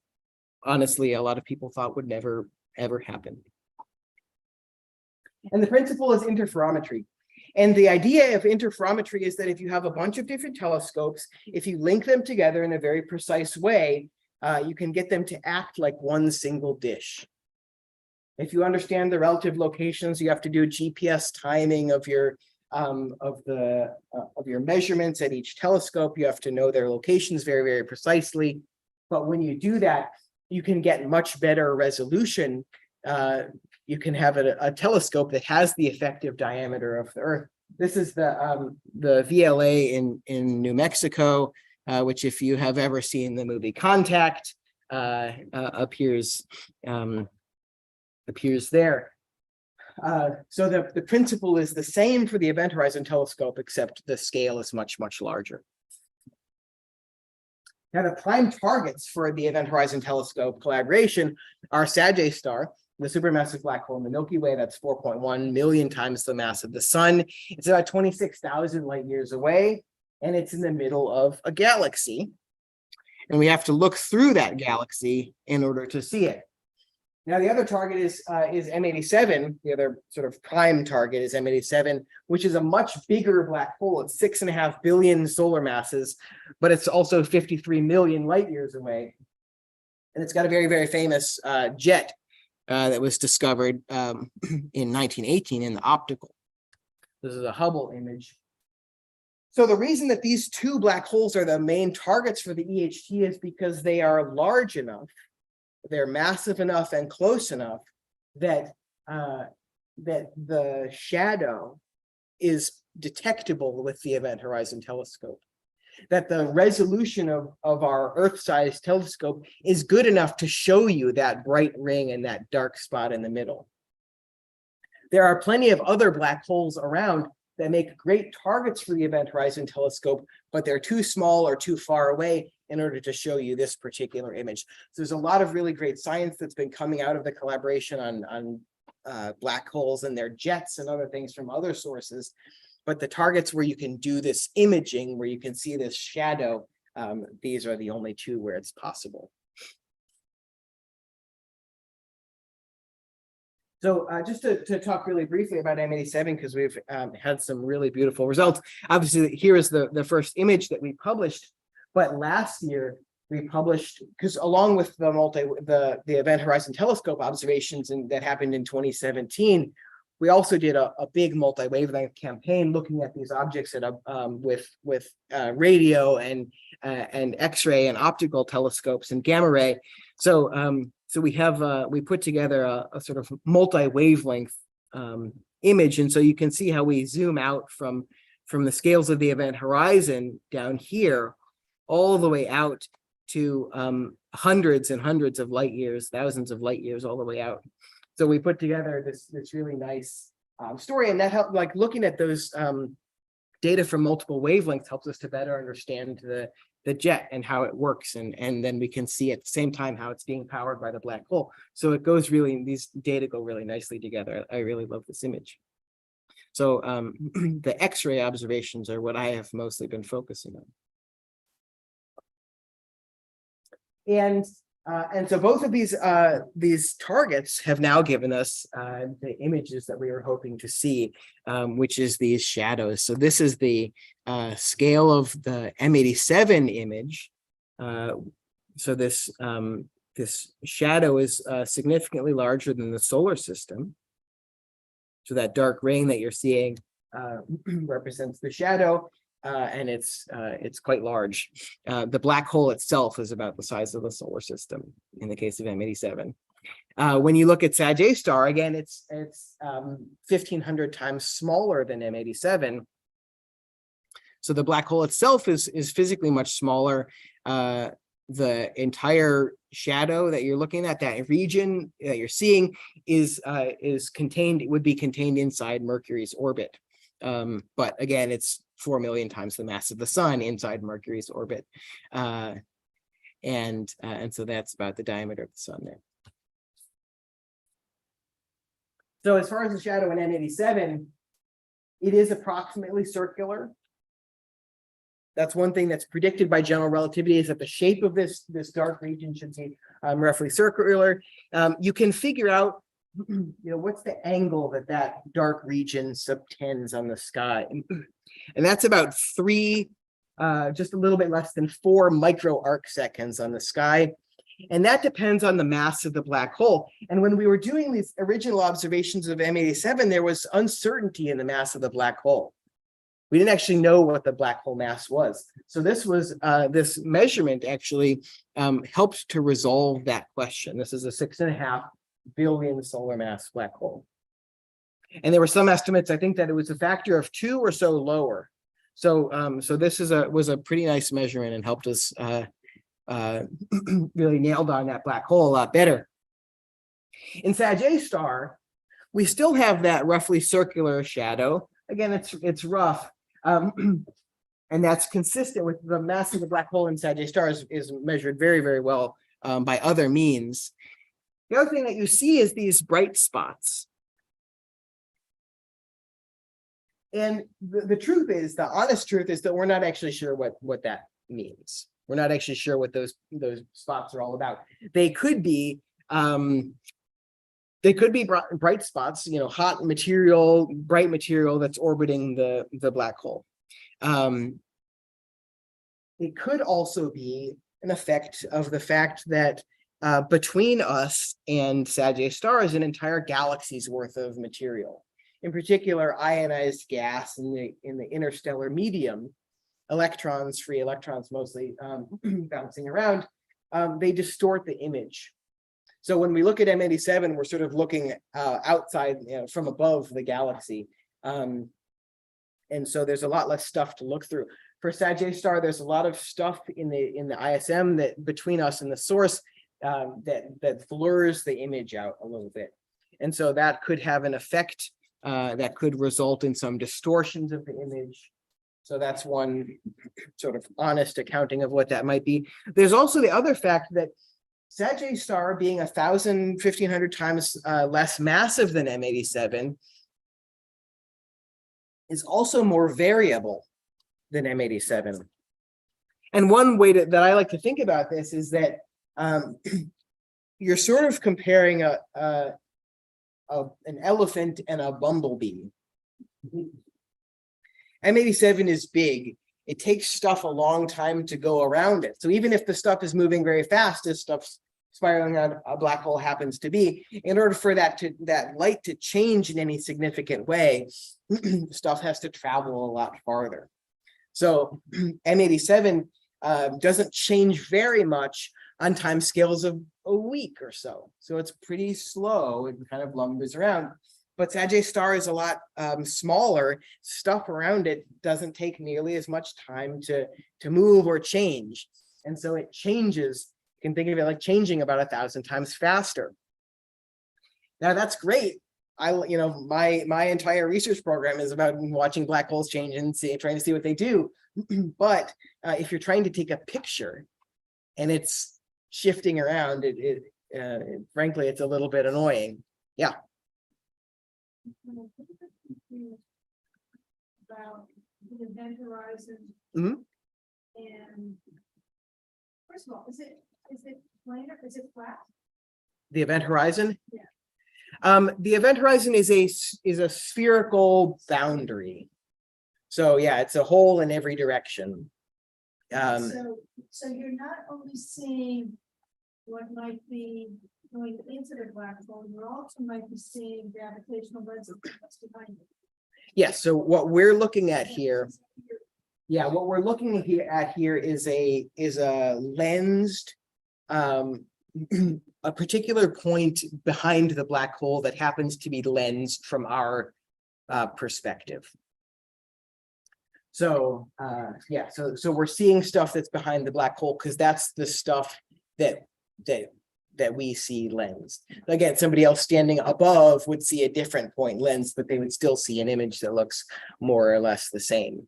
honestly a lot of people thought would never ever happen. And the principle is interferometry. And the idea of interferometry is that if you have a bunch of different telescopes, if you link them together in a very precise way, you can get them to act like one single dish. If you understand the relative locations, you have to do GPS timing of your measurements at each telescope. You have to know their locations very, very precisely. But when you do that, you can get much better resolution. You can have a telescope that has the effective diameter of the Earth. This is the VLA in New Mexico, which, if you have ever seen the movie Contact, appears there. So the principle is the same for the Event Horizon Telescope, except the scale is much, much larger. Now, the prime targets for the Event Horizon Telescope collaboration are Sagittarius Star, the supermassive black hole in the Milky Way. That's 4.1 million times the mass of the sun. It's about 26,000 light years away, and it's in the middle of a galaxy. And we have to look through that galaxy in order to see it. Now, the other target is M87. The other sort of prime target is M87, which is a much bigger black hole. It's 6.5 billion solar masses, but it's also 53 million light years away. And it's got a very, very famous jet that was discovered in 1918 in the optical. This is a Hubble image. So the reason that these two black holes are the main targets for the EHT is because they are large enough, they're massive enough and close enough that that the shadow is detectable with the Event Horizon Telescope. That the resolution of our Earth-sized telescope is good enough to show you that bright ring and that dark spot in the middle. There are plenty of other black holes around that make great targets for the Event Horizon Telescope, but they're too small or too far away in order to show you this particular image. So there's a lot of really great science that's been coming out of the collaboration on black holes and their jets and other things from other sources. But the targets where you can do this imaging, where you can see this shadow, these are the only two where it's possible. So just to talk really briefly about M87, because we've had some really beautiful results. Obviously, here is the first image that we published. But last year we published, because along with the Event Horizon Telescope observations that happened in 2017, we also did a big multi-wavelength campaign looking at these objects with radio and X-ray and optical telescopes and gamma ray. So we put together a sort of multi-wavelength image, and so you can see how we zoom out from the scales of the Event Horizon down here all the way out to hundreds and hundreds of light years, thousands of light years all the way out. So we put together this really nice story, and that helped, like looking at those data from multiple wavelengths helps us to better understand the jet and how it works. And then we can see at the same time how it's being powered by the black hole. So it goes really, these data go really nicely together. I really love this image. So the X-ray observations are what I have mostly been focusing on. And so both of these targets have now given us the images that we were hoping to see, which is these shadows. So this is the scale of the M87 image. So this shadow is significantly larger than the solar system. So that dark ring that you're seeing represents the shadow. And it's quite large. The black hole itself is about the size of the solar system in the case of M87. When you look at Sagittarius Star, again, it's 1,500 times smaller than M87. So the black hole itself is physically much smaller. The entire shadow that you're looking at, that region that you're seeing, would be contained inside Mercury's orbit. But again, it's 4 million times the mass of the sun inside Mercury's orbit. And so that's about the diameter of the sun there. So as far as the shadow in M87, it is approximately circular. That's one thing that's predicted by general relativity, is that the shape of this dark region should be roughly circular. You can figure out what's the angle that dark region subtends on the sky. And that's about just a little bit less than 4 micro arc seconds on the sky. And that depends on the mass of the black hole. And when we were doing these original observations of M87, there was uncertainty in the mass of the black hole. We didn't actually know what the black hole mass was. So this measurement actually helped to resolve that question. This is a 6.5 billion solar mass black hole. And there were some estimates, I think that it was a factor of 2 or so lower. So this was a pretty nice measurement and helped us really nailed on that black hole a lot better. In Sag star, we still have that roughly circular shadow. Again, it's rough. And that's consistent with the mass of the black hole in Sag star is measured very, very well by other means. The other thing that you see is these bright spots. And the truth is, the honest truth is that we're not actually sure what that means. We're not actually sure what those spots are all about. They could be bright spots, hot material, bright material that's orbiting the black hole. It could also be an effect of the fact that between us and Sag star is an entire galaxy's worth of material. In particular, ionized gas in the interstellar medium, electrons, free electrons mostly bouncing around, they distort the image. So when we look at M87, we're sort of looking outside, from above the galaxy. And so there's a lot less stuff to look through. For Sag star, there's a lot of stuff in the ISM that between us and the source that blurs the image out a little bit. And so that could have an effect that could result in some distortions of the image. So that's one sort of honest accounting of what that might be. There's also the other fact that Sag star being 1,000, 1,500 times less massive than M87 is also more variable than M87. And one way that I like to think about this is that you're sort of comparing an elephant and a bumblebee. M87 is big. It takes stuff a long time to go around it. So even if the stuff is moving very fast, as stuff's spiraling around a black hole happens to be, in order for that light to change in any significant way, stuff has to travel a lot farther. So M87 doesn't change very much on time scales of a week or so. So it's pretty slow. It kind of lumbers around. But Sag star is a lot smaller. Stuff around it doesn't take nearly as much time to move or change. And so it changes. You can think of it like changing about 1,000 times faster. Now that's great. My entire research program is about watching black holes change and trying to see what they do. But if you're trying to take a picture and it's shifting around, frankly, it's a little bit annoying. Yeah. About the event horizon. Mhm. And first of all, is it planar? Is it flat? The event horizon? Yeah. The event horizon is a spherical boundary. So yeah, it's a hole in every direction. So you're not only seeing what might be going into the black hole, you also might be seeing gravitational lenses that's behind it. Yes, so what we're looking at here, what we're looking at here is a lensed, a particular point behind the black hole that happens to be lensed from our perspective. So so we're seeing stuff that's behind the black hole because that's the stuff that we see lensed. Again, somebody else standing above would see a different point lens, but they would still see an image that looks more or less the same.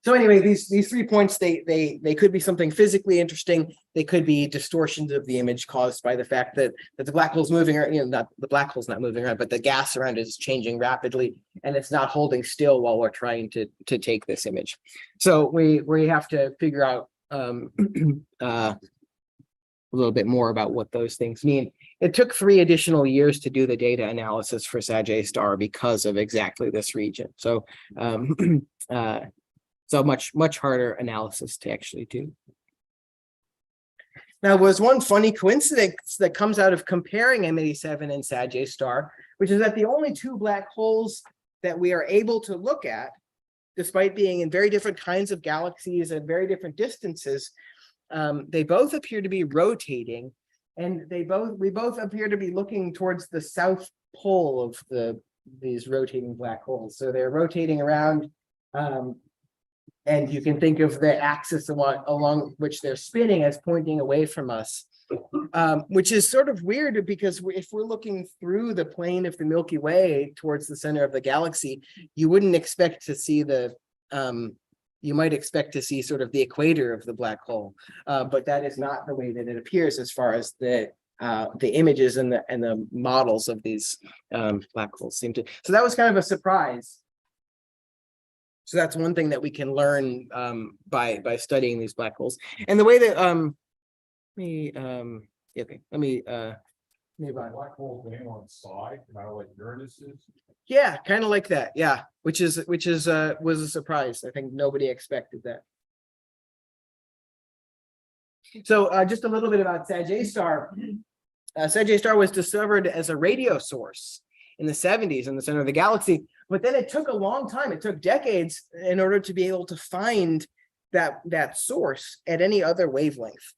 So anyway, these 3 points, they could be something physically interesting. They could be distortions of the image caused by the fact that the black hole's moving around, not the black hole's not moving around, but the gas around it is changing rapidly and it's not holding still while we're trying to take this image. So we have to figure out a little bit more about what those things mean. It took 3 additional years to do the data analysis for Sag star because of exactly this region. So so much harder analysis to actually do. Now, was one funny coincidence that comes out of comparing M87 and Sagittarius Star, which is that the only two black holes that we are able to look at, despite being in very different kinds of galaxies at very different distances, they both appear to be rotating, and we both appear to be looking towards the south pole of these rotating black holes. So they're rotating around, and you can think of the axis along which they're spinning as pointing away from us, which is sort of weird because if we're looking through the plane of the Milky Way towards the center of the galaxy, you wouldn't expect to see you might expect to see sort of the equator of the black hole, but that is not the way that it appears as far as the images and the models of these black holes seem to. So that was kind of a surprise. So that's one thing that we can learn by studying these black holes. And the way that let me move on. Black hole thing on its side, kind of like Uranus is. Yeah, kind of like that. Yeah, which is was a surprise. I think nobody expected that. So just a little bit about Sagittarius Star. Sagittarius Star was discovered as a radio source in the 70s in the center of the galaxy, but then it took a long time. It took decades in order to be able to find that source at any other wavelength.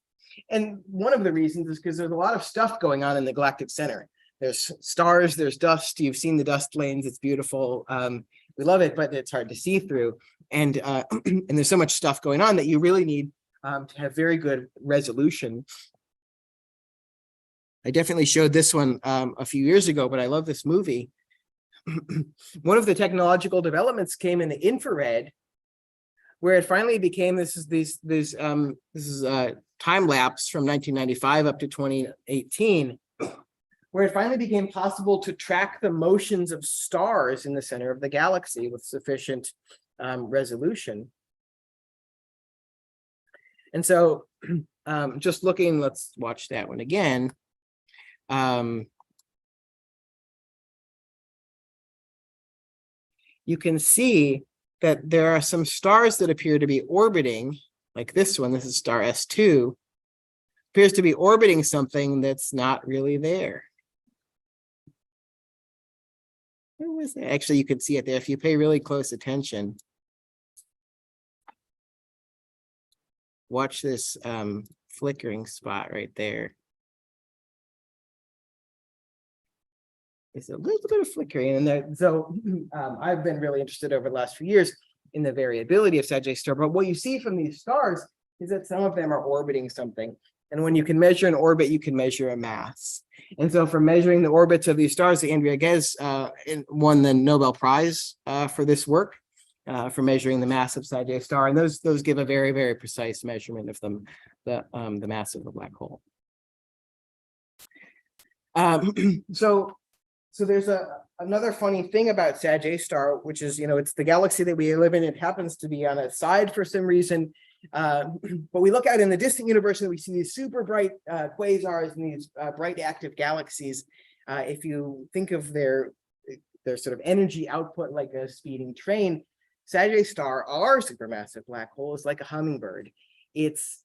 And one of the reasons is because there's a lot of stuff going on in the galactic center. There's stars, there's dust. You've seen the dust lanes. It's beautiful. We love it, but it's hard to see through. And and there's so much stuff going on that you really need to have very good resolution. I definitely showed this one a few years ago, but I love this movie. One of the technological developments came in the infrared, where it finally became this is time lapse from 1995 up to 2018, where it finally became possible to track the motions of stars in the center of the galaxy with sufficient resolution. And so just looking, let's watch that one again. You can see that there are some stars that appear to be orbiting, like this one. This is star S2, appears to be orbiting something that's not really there. Where was that? Actually, you can see it there if you pay really close attention. Watch this flickering spot right there. It's a little bit of flickering in there. So I've been really interested over the last few years in the variability of Sagittarius Star. But what you see from these stars is that some of them are orbiting something. And when you can measure an orbit, you can measure a mass. And so for measuring the orbits of these stars, Andrea Ghez won the Nobel Prize for this work, for measuring the mass of Sagittarius Star. And those give a very, very precise measurement of the mass of the black hole. So there's another funny thing about Sagittarius Star, which is, it's the galaxy that we live in. It happens to be on its side for some reason. But we look out in the distant universe and we see these super bright quasars and these bright active galaxies. If you think of their sort of energy output like a speeding train, Sagittarius Star, our supermassive black hole, is like a hummingbird. It's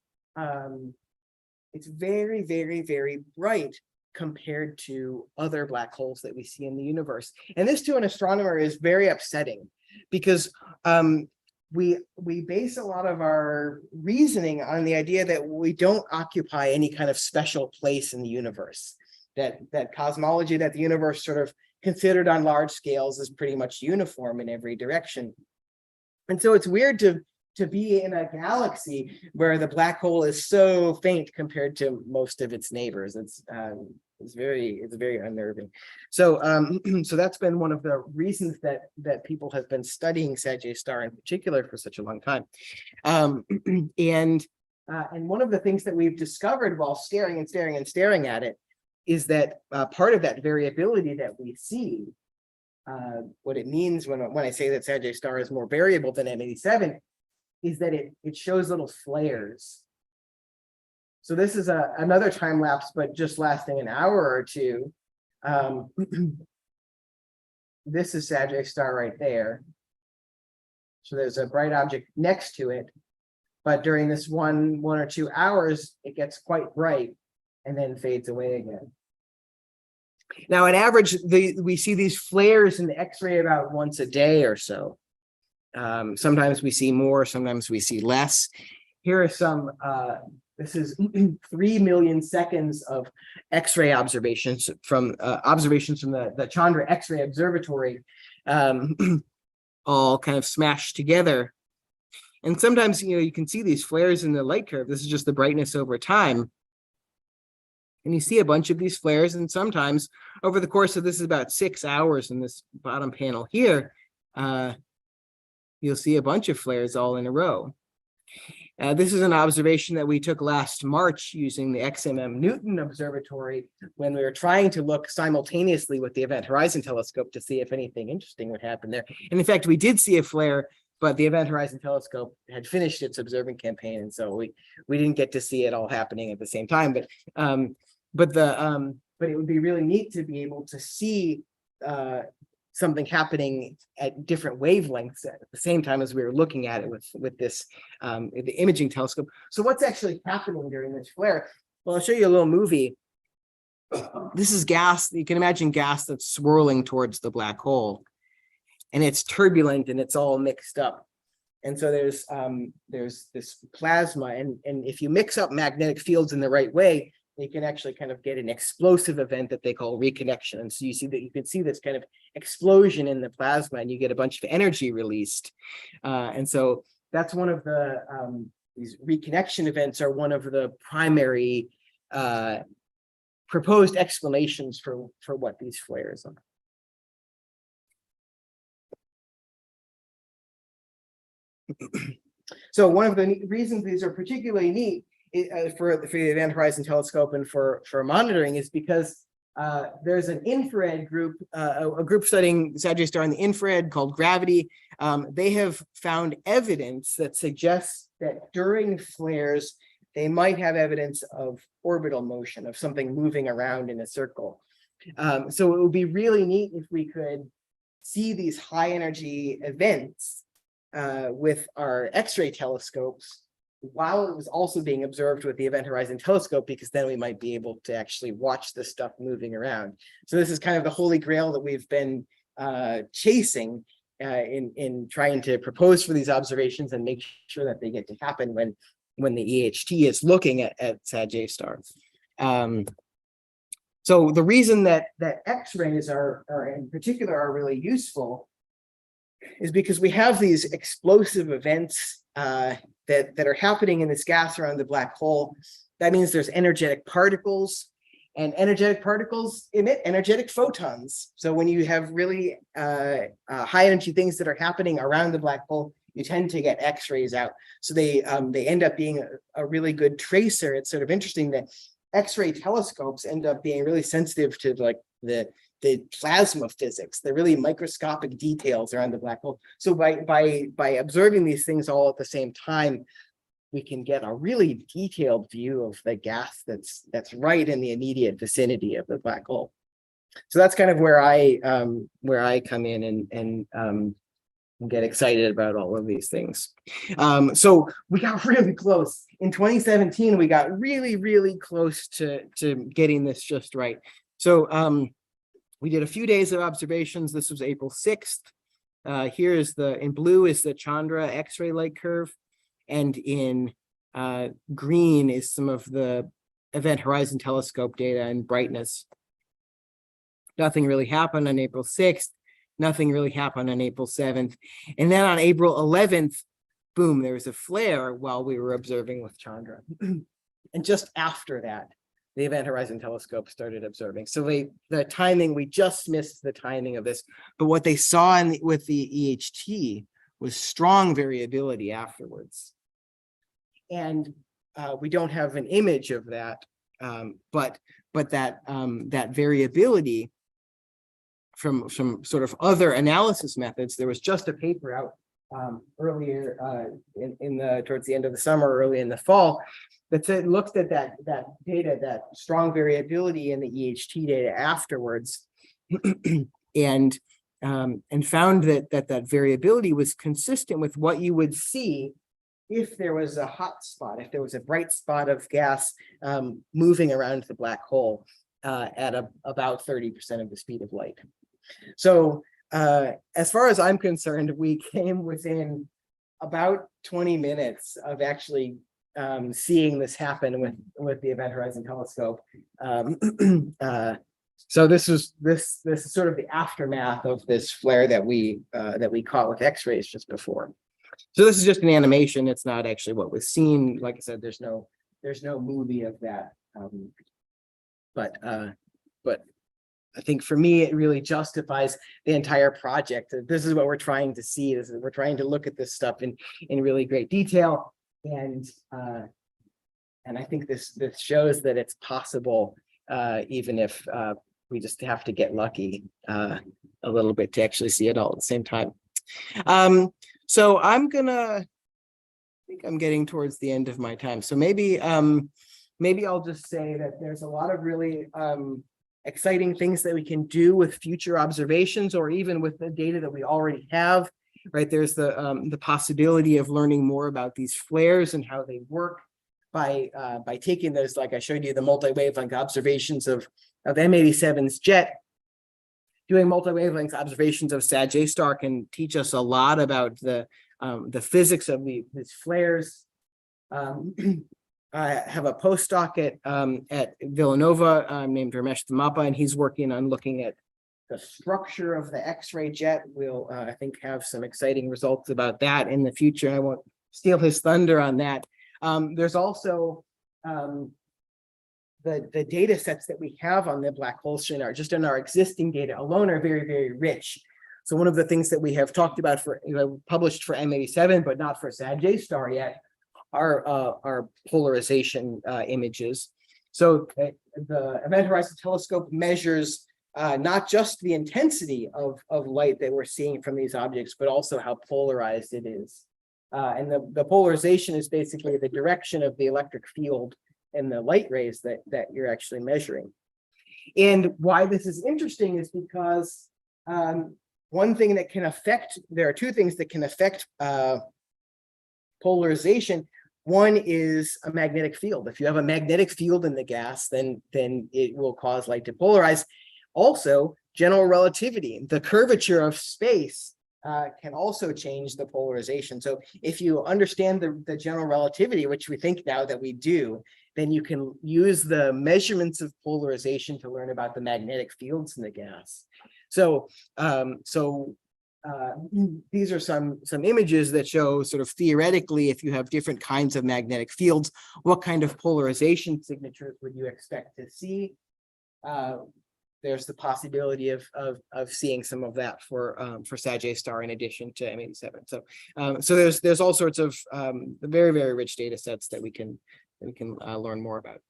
very, very, very bright compared to other black holes that we see in the universe. And this to an astronomer is very upsetting because we base a lot of our reasoning on the idea that we don't occupy any kind of special place in the universe, that cosmology, that the universe sort of considered on large scales is pretty much uniform in every direction. And so it's weird to be in a galaxy where the black hole is so faint compared to most of its neighbors. It's very unnerving. So so that's been one of the reasons that people have been studying Sagittarius Star in particular for such a long time. And one of the things that we've discovered while staring at it is that part of that variability that we see, what it means when I say that Sagittarius Star is more variable than M87, is that it shows little flares. So this is another time lapse, but just lasting an hour or two. This is Sagittarius Star right there. So there's a bright object next to it. But during this one or 2 hours, it gets quite bright and then fades away again. Now, on average, we see these flares in the X-ray about once a day or so. Sometimes we see more, sometimes we see less. Here are some, this is 3 million seconds of X-ray observations from the Chandra X-ray Observatory, all kind of smashed together. And sometimes, you can see these flares in the light curve. This is just the brightness over time. And you see a bunch of these flares, and sometimes over the course of this is about 6 hours in this bottom panel here, you'll see a bunch of flares all in a row. This is an observation that we took last March using the XMM Newton Observatory when we were trying to look simultaneously with the Event Horizon Telescope to see if anything interesting would happen there. And in fact, we did see a flare, but the Event Horizon Telescope had finished its observing campaign, and so we didn't get to see it all happening at the same time. But it would be really neat to be able to see something happening at different wavelengths at the same time as we were looking at it with this the imaging telescope. So what's actually happening during this flare? Well, I'll show you a little movie. This is gas. You can imagine gas that's swirling towards the black hole, and it's turbulent and it's all mixed up. And so there's this plasma, and if you mix up magnetic fields in the right way, they can actually kind of get an explosive event that they call reconnection. And so you can see this kind of explosion in the plasma, and you get a bunch of energy released. And so that's one of the, these reconnection events are one of the primary proposed explanations for what these flares are. So one of the reasons these are particularly neat for the Event Horizon Telescope and for monitoring is because there's an infrared group, a group studying Sagittarius star in the infrared called Gravity. They have found evidence that suggests that during flares, they might have evidence of orbital motion, of something moving around in a circle. So it would be really neat if we could see these high energy events with our X-ray telescopes while it was also being observed with the Event Horizon Telescope, because then we might be able to actually watch the stuff moving around. So this is kind of the holy grail that we've been chasing in trying to propose for these observations and make sure that they get to happen when the EHT is looking at Sagittarius stars. So the reason that X-rays are in particular are really useful is because we have these explosive events that are happening in this gas around the black hole. That means there's energetic particles, and energetic particles emit energetic photons. So when you have really high energy things that are happening around the black hole, you tend to get X-rays out. So they end up being a really good tracer. It's sort of interesting that X-ray telescopes end up being really sensitive to like the plasma physics, the really microscopic details around the black hole. So by observing these things all at the same time, we can get a really detailed view of the gas that's right in the immediate vicinity of the black hole. So that's kind of where I come in and get excited about all of these things. So we got really close. In 2017, we got really close to getting this just right. So we did a few days of observations. This was April 6th. Here is in blue is the Chandra X-ray light curve. And in green is some of the Event Horizon Telescope data and brightness. Nothing really happened on April 6th. Nothing really happened on April 7th. And then on April 11th, boom, there was a flare while we were observing with Chandra. And just after that, the Event Horizon Telescope started observing. So the timing, we just missed the timing of this. But what they saw with the EHT was strong variability afterwards. And we don't have an image of that, but that variability from sort of other analysis methods. There was just a paper out earlier towards the end of the summer, early in the fall, that looked at that data, that strong variability in the EHT data afterwards, and found that variability was consistent with what you would see if there was a hot spot, if there was a bright spot of gas moving around the black hole at about 30% of the speed of light. So as far as I'm concerned, we came within about 20 minutes of actually seeing this happen with the Event Horizon Telescope. So this is sort of the aftermath of this flare that we caught with X-rays just before. So this is just an animation. It's not actually what was seen. Like I said, there's no movie of that. But I think for me, it really justifies the entire project. This is what we're trying to see. We're trying to look at this stuff in really great detail. And I think this shows that it's possible, even if we just have to get lucky a little bit to actually see it all at the same time. So I think I'm getting towards the end of my time. So maybe I'll just say that there's a lot of really exciting things that we can do with future observations, or even with the data that we already have, right? There's the possibility of learning more about these flares and how they work by taking those, like I showed you, the multi-wavelength observations of M87's jet. Doing multi-wavelength observations of Sag star can teach us a lot about the physics of these flares. I have a postdoc at Villanova named Ramesh Thamapa, and he's working on looking at the structure of the X-ray jet. We'll, I think, have some exciting results about that in the future. I won't steal his thunder on that. There's also the data sets that we have on the black hole stream are just in our existing data alone are very, very rich. So one of the things that we have talked about for, published for M87, but not for Sag star yet, are polarization images. So the Event Horizon Telescope measures not just the intensity of light that we're seeing from these objects, but also how polarized it is. And the polarization is basically the direction of the electric field and the light rays that you're actually measuring. And why this is interesting is because one thing that can affect, there are two things that can affect polarization. One is a magnetic field. If you have a magnetic field in the gas, then it will cause light to polarize. Also, general relativity, the curvature of space can also change the polarization. So if you understand the general relativity, which we think now that we do, then you can use the measurements of polarization to learn about the magnetic fields in the gas. So these are some images that show sort of theoretically, if you have different kinds of magnetic fields, what kind of polarization signatures would you expect to see? There's the possibility of seeing some of that for Sag star in addition to M87. So there's all sorts of very, very rich data sets that we can learn more about.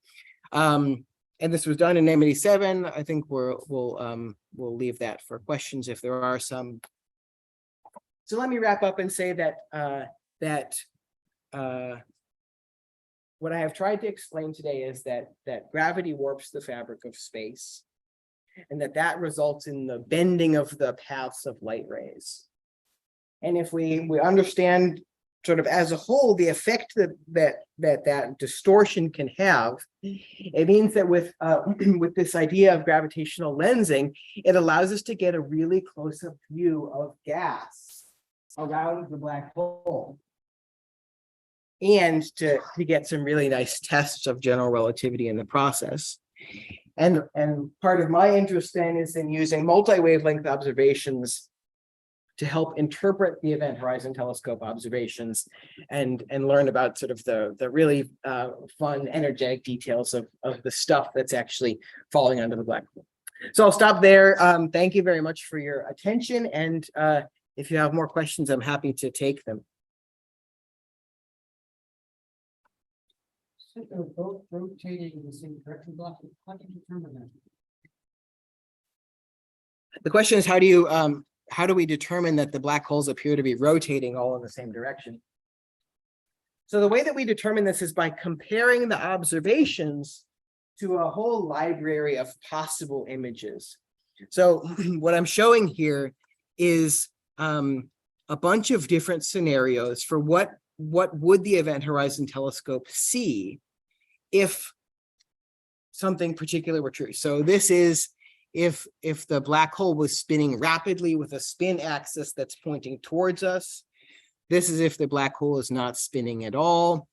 And this was done in M87. I think we'll leave that for questions if there are some. So let me wrap up and say that what I have tried to explain today is that gravity warps the fabric of space, and that results in the bending of the paths of light rays. And if we understand sort of as a whole the effect that distortion can have, it means that with this idea of gravitational lensing, it allows us to get a really close-up view of gas around the black hole, and to get some really nice tests of general relativity in the process. And part of my interest then is in using multi-wavelength observations to help interpret the Event Horizon Telescope observations and learn about sort of the really fun, energetic details of the stuff that's actually falling under the black hole. So I'll stop there. Thank you very much for your attention. And if you have more questions, I'm happy to take them. So they're both rotating in the same direction, block. How do you determine that? The question is, how do we determine that the black holes appear to be rotating all in the same direction? So the way that we determine this is by comparing the observations to a whole library of possible images. So what I'm showing here is a bunch of different scenarios for what what would the Event Horizon Telescope see if something particular were true? So this is if the black hole was spinning rapidly with a spin axis that's pointing towards us. This is if the black hole is not spinning at all.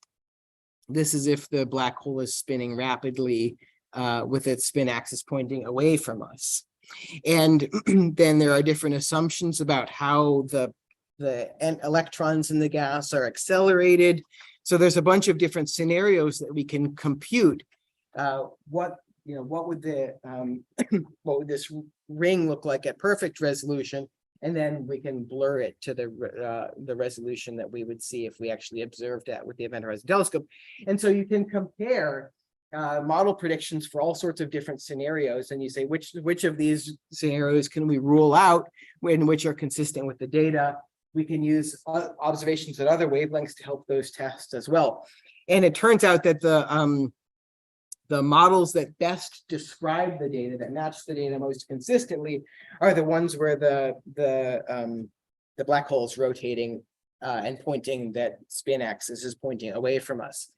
This is if the black hole is spinning rapidly with its spin axis pointing away from us. And then there are different assumptions about how the electrons in the gas are accelerated. So there's a bunch of different scenarios that we can compute. What would this ring look like at perfect resolution? And then we can blur it to the resolution that we would see if we actually observed that with the Event Horizon Telescope. And so you can compare model predictions for all sorts of different scenarios, and you say which of these scenarios can we rule out, when which are consistent with the data. We can use observations at other wavelengths to help those tests as well. And it turns out that the models that best describe the data, that match the data most consistently, are the ones where the black hole is rotating and pointing, that spin axis is pointing away from us.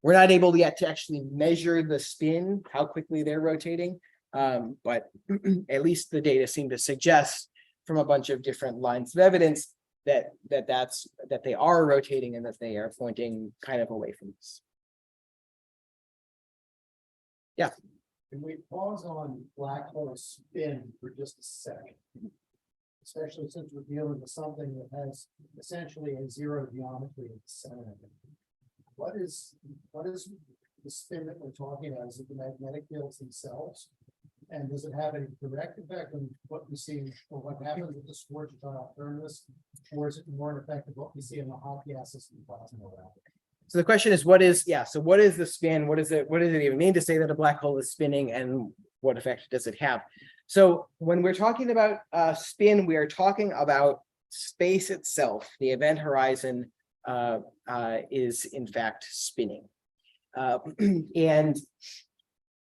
We're not able yet to actually measure the spin, how quickly they're rotating, but at least the data seem to suggest from a bunch of different lines of evidence that they are rotating and that they are pointing kind of away from us. Yeah. Can we pause on black hole spin for just a second? Especially since we're dealing with something that has essentially a zero geometry in the center of it. What is the spin that we're talking about? Is it the magnetic fields themselves? And does it have any direct effect on what we see, or what happens with the Schwarzschild alternatives? Or is it more an effect of what we see in the hot gases and plasma around it? So the question is, what is the spin? What does it even mean to say that a black hole is spinning, and what effect does it have? So when we're talking about spin, we are talking about space itself. The event horizon is in fact spinning. And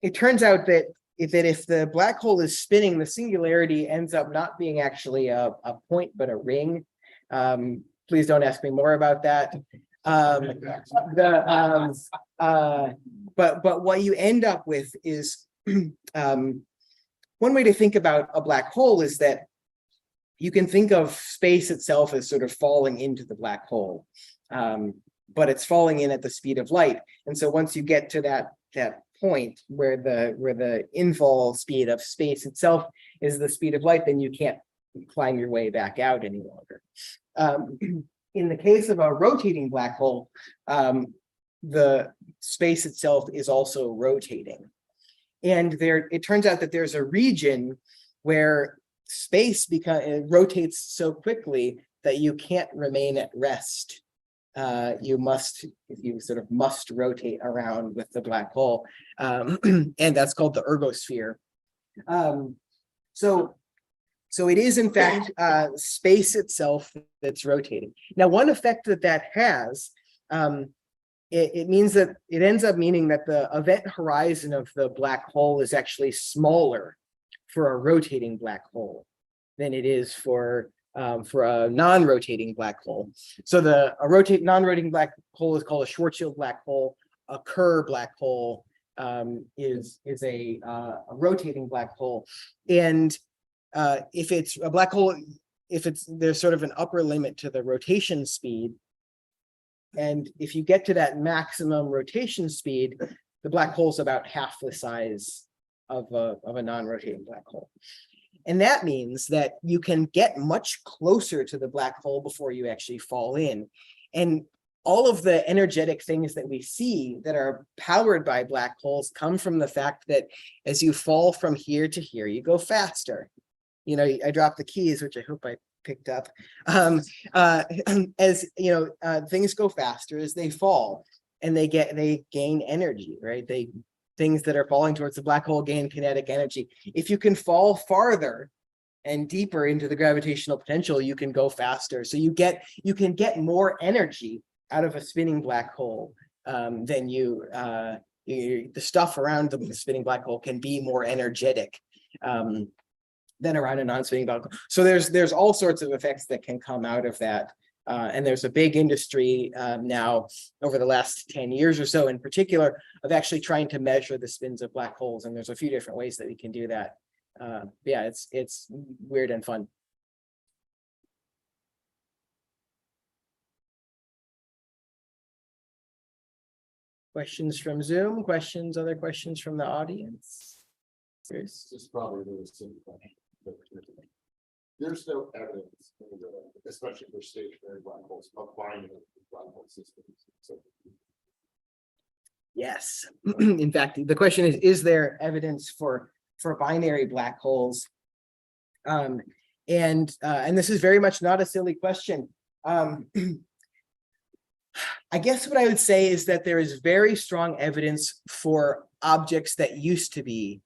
it turns out that if the black hole is spinning, the singularity ends up not being actually a point, but a ring. Please don't ask me more about that. But what you end up with is one way to think about a black hole is that you can think of space itself as sort of falling into the black hole, but it's falling in at the speed of light. And so once you get to that point where the infall speed of space itself is the speed of light, then you can't climb your way back out any longer. In the case of a rotating black hole, the space itself is also rotating. And it turns out that there's a region where space rotates so quickly that you can't remain at rest. You sort of must rotate around with the black hole. And that's called the ergosphere. So it is in fact space itself that's rotating. Now, one effect that has, it means that it ends up meaning that the event horizon of the black hole is actually smaller for a rotating black hole than it is for a non-rotating black hole. So non-rotating black hole is called a Schwarzschild black hole. A Kerr black hole is a rotating black hole. And if it's a black hole, there's sort of an upper limit to the rotation speed. And if you get to that maximum rotation speed, the black hole is about half the size of a non-rotating black hole. And that means that you can get much closer to the black hole before you actually fall in. And all of the energetic things that we see that are powered by black holes come from the fact that as you fall from here to here, you go faster. You know, I dropped the keys, which I hope I picked up. As you know, things go faster as they fall, and they gain energy, right? Things that are falling towards the black hole gain kinetic energy. If you can fall farther and deeper into the gravitational potential, you can go faster. So you can get more energy out of a spinning black hole than the stuff around the spinning black hole can be more energetic than around a non-spinning black hole. So there's all sorts of effects that can come out of that And there's a big industry now over the last 10 years or so in particular of actually trying to measure the spins of black holes. And there's a few different ways that we can do that. Yeah, it's weird and fun. Questions from Zoom, other questions from the audience? Chris? This is probably really simple question, but there's no evidence, especially for stationary black holes, of binary black hole systems. So Yes. In fact, the question is there evidence for binary black holes? And this is very much not a silly question. I guess what I would say is that there is very strong evidence for objects that used to be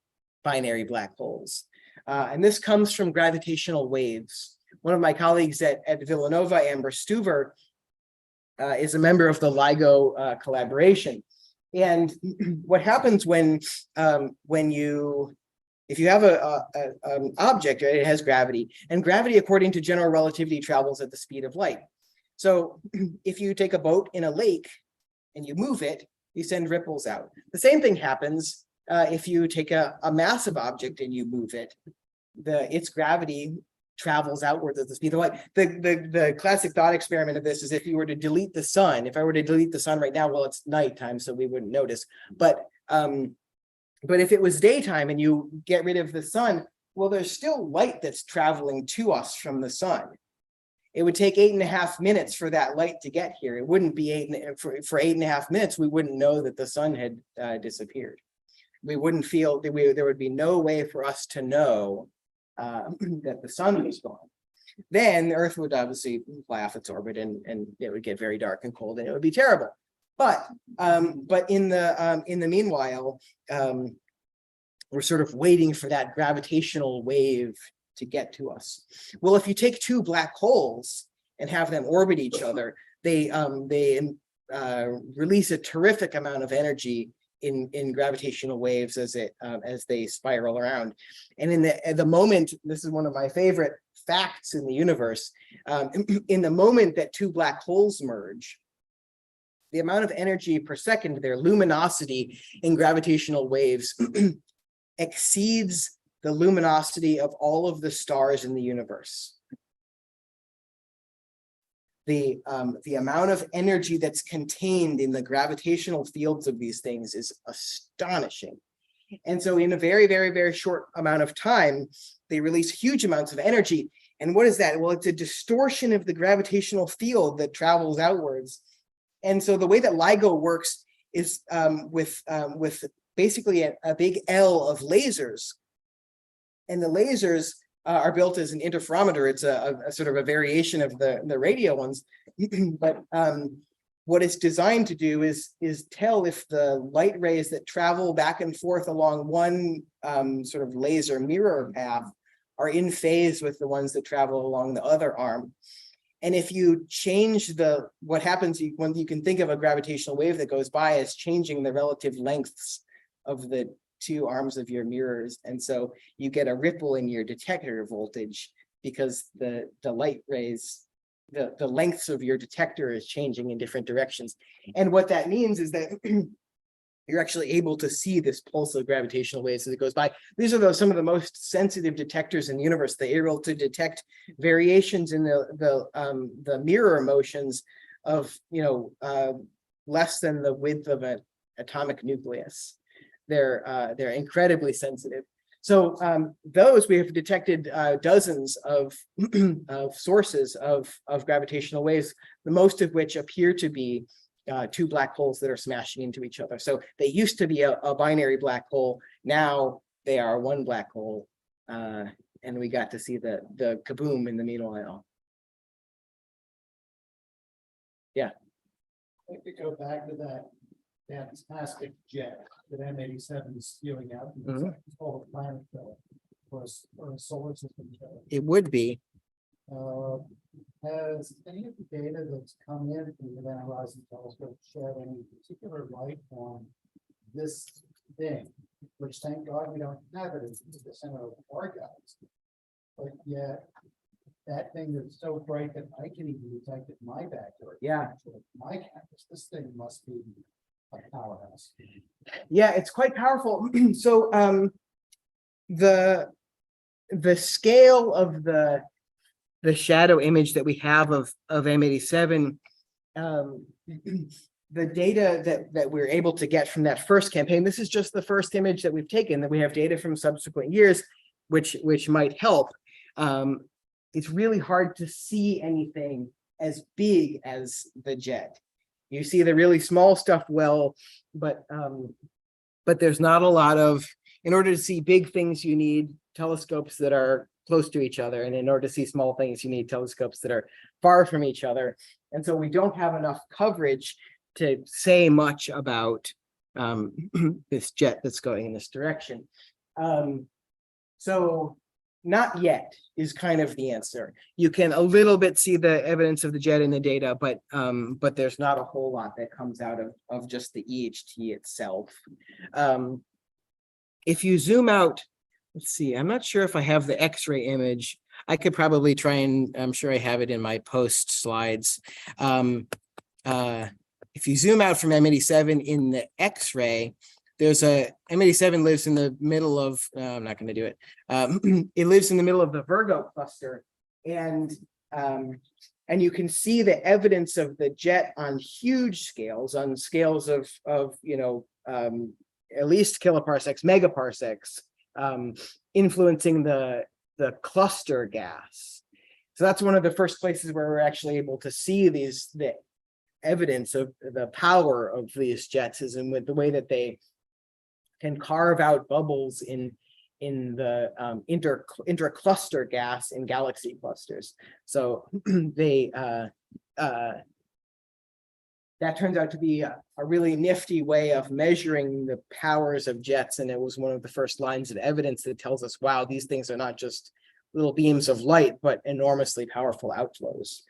binary black holes. And this comes from gravitational waves. One of my colleagues at Villanova, Amber Stuver, is a member of the LIGO collaboration. And what happens if you have an object, right, it has gravity, and gravity, according to general relativity, travels at the speed of light. So if you take a boat in a lake and you move it, you send ripples out. The same thing happens if you take a massive object and you move it. Its gravity travels outward at the speed of light. The classic thought experiment of this is if you were to delete the sun, if I were to delete the sun right now, well, it's nighttime, so we wouldn't notice. But if it was daytime and you get rid of the sun, well, there's still light that's traveling to us from the sun. It would take 8.5 minutes for that light to get here. It wouldn't be for 8.5 minutes, we wouldn't know that the sun had disappeared. We wouldn't feel that there would be no way for us to know that the sun was gone. Then the Earth would obviously fly off its orbit and it would get very dark and cold and it would be terrible. But in the meanwhile, we're sort of waiting for that gravitational wave to get to us. Well, if you take two black holes and have them orbit each other, they release a terrific amount of energy in gravitational waves as they spiral around. And at the moment, this is one of my favorite facts in the universe, in the moment that two black holes merge, the amount of energy per second, their luminosity in gravitational waves exceeds the luminosity of all of the stars in the universe. The amount of energy that's contained in the gravitational fields of these things is astonishing. And so in a very, very, very short amount of time, they release huge amounts of energy. And what is that? Well, it's a distortion of the gravitational field that travels outwards. And so the way that LIGO works is with basically a big L of lasers. And the lasers are built as an interferometer. It's a sort of a variation of the radio ones. But what it's designed to do is tell if the light rays that travel back and forth along one sort of laser mirror path are in phase with the ones that travel along the other arm. And if you change what happens when you can think of a gravitational wave that goes by as changing the relative lengths of the two arms of your mirrors. And so you get a ripple in your detector voltage because the light rays, the lengths of your detector is changing in different directions. And what that means is that you're actually able to see this pulse of gravitational waves as it goes by. These are some of the most sensitive detectors in the universe. They're able to detect variations in the mirror motions of less than the width of an atomic nucleus. They're incredibly sensitive. So those we have detected dozens of sources of gravitational waves, the most of which appear to be two black holes that are smashing into each other. So they used to be a binary black hole. Now they are one black hole. And we got to see the kaboom in the meanwhile. Yeah. I'd like to go back to that fantastic jet that M87 is spewing out. It's called a planet killer or a solar system killer. It would be. Has any of the data that's come in from the Event Horizon Telescope shed any particular light on this thing, which thank God we don't have it as the center of our galaxy, but yet that thing that's so bright that I can even detect it in my backyard. Yeah. My campus, this thing must be a powerhouse. Yeah, it's quite powerful. So the scale of the shadow image that we have of M87, the data that we're able to get from that first campaign, this is just the first image that we've taken, that we have data from subsequent years, which might help. It's really hard to see anything as big as the jet. You see the really small stuff well, but there's not a lot of, in order to see big things, you need telescopes that are close to each other. And in order to see small things, you need telescopes that are far from each other. And so we don't have enough coverage to say much about this jet that's going in this direction. So not yet is kind of the answer. You can a little bit see the evidence of the jet in the data, but there's not a whole lot that comes out of just the EHT itself. If you zoom out, let's see, I'm not sure if I have the X-ray image. I could probably try and, I'm sure I have it in my post slides. If you zoom out from M87 in the X-ray, there's a M87 lives in the middle of, I'm not going to do it. It lives in the middle of the Virgo cluster, and you can see the evidence of the jet on huge scales, on scales of at least kiloparsecs, megaparsecs, influencing the cluster gas. So that's one of the first places where we're actually able to see the evidence of the power of these jets, is in with the way that they can carve out bubbles in the intercluster gas in galaxy clusters. So they that turns out to be a really nifty way of measuring the powers of jets, and it was one of the first lines of evidence that tells us, wow, these things are not just little beams of light, but enormously powerful outflows.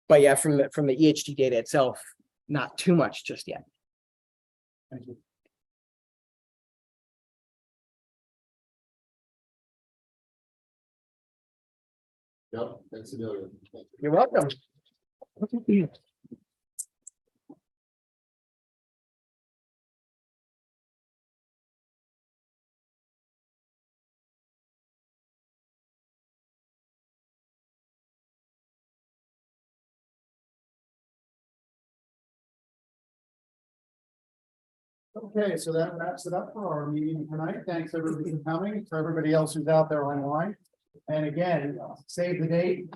But yeah, from the EHT data itself, not too much just yet. Thank you. Yep, that's a million. You're welcome. Okay, so that wraps it up for our meeting tonight. Thanks everybody for coming, for everybody else who's out there online. And again, save the date,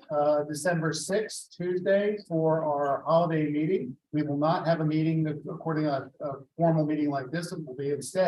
December 6th, Tuesday, for our holiday meeting. We will not have a meeting according to a formal meeting like this. It will be instead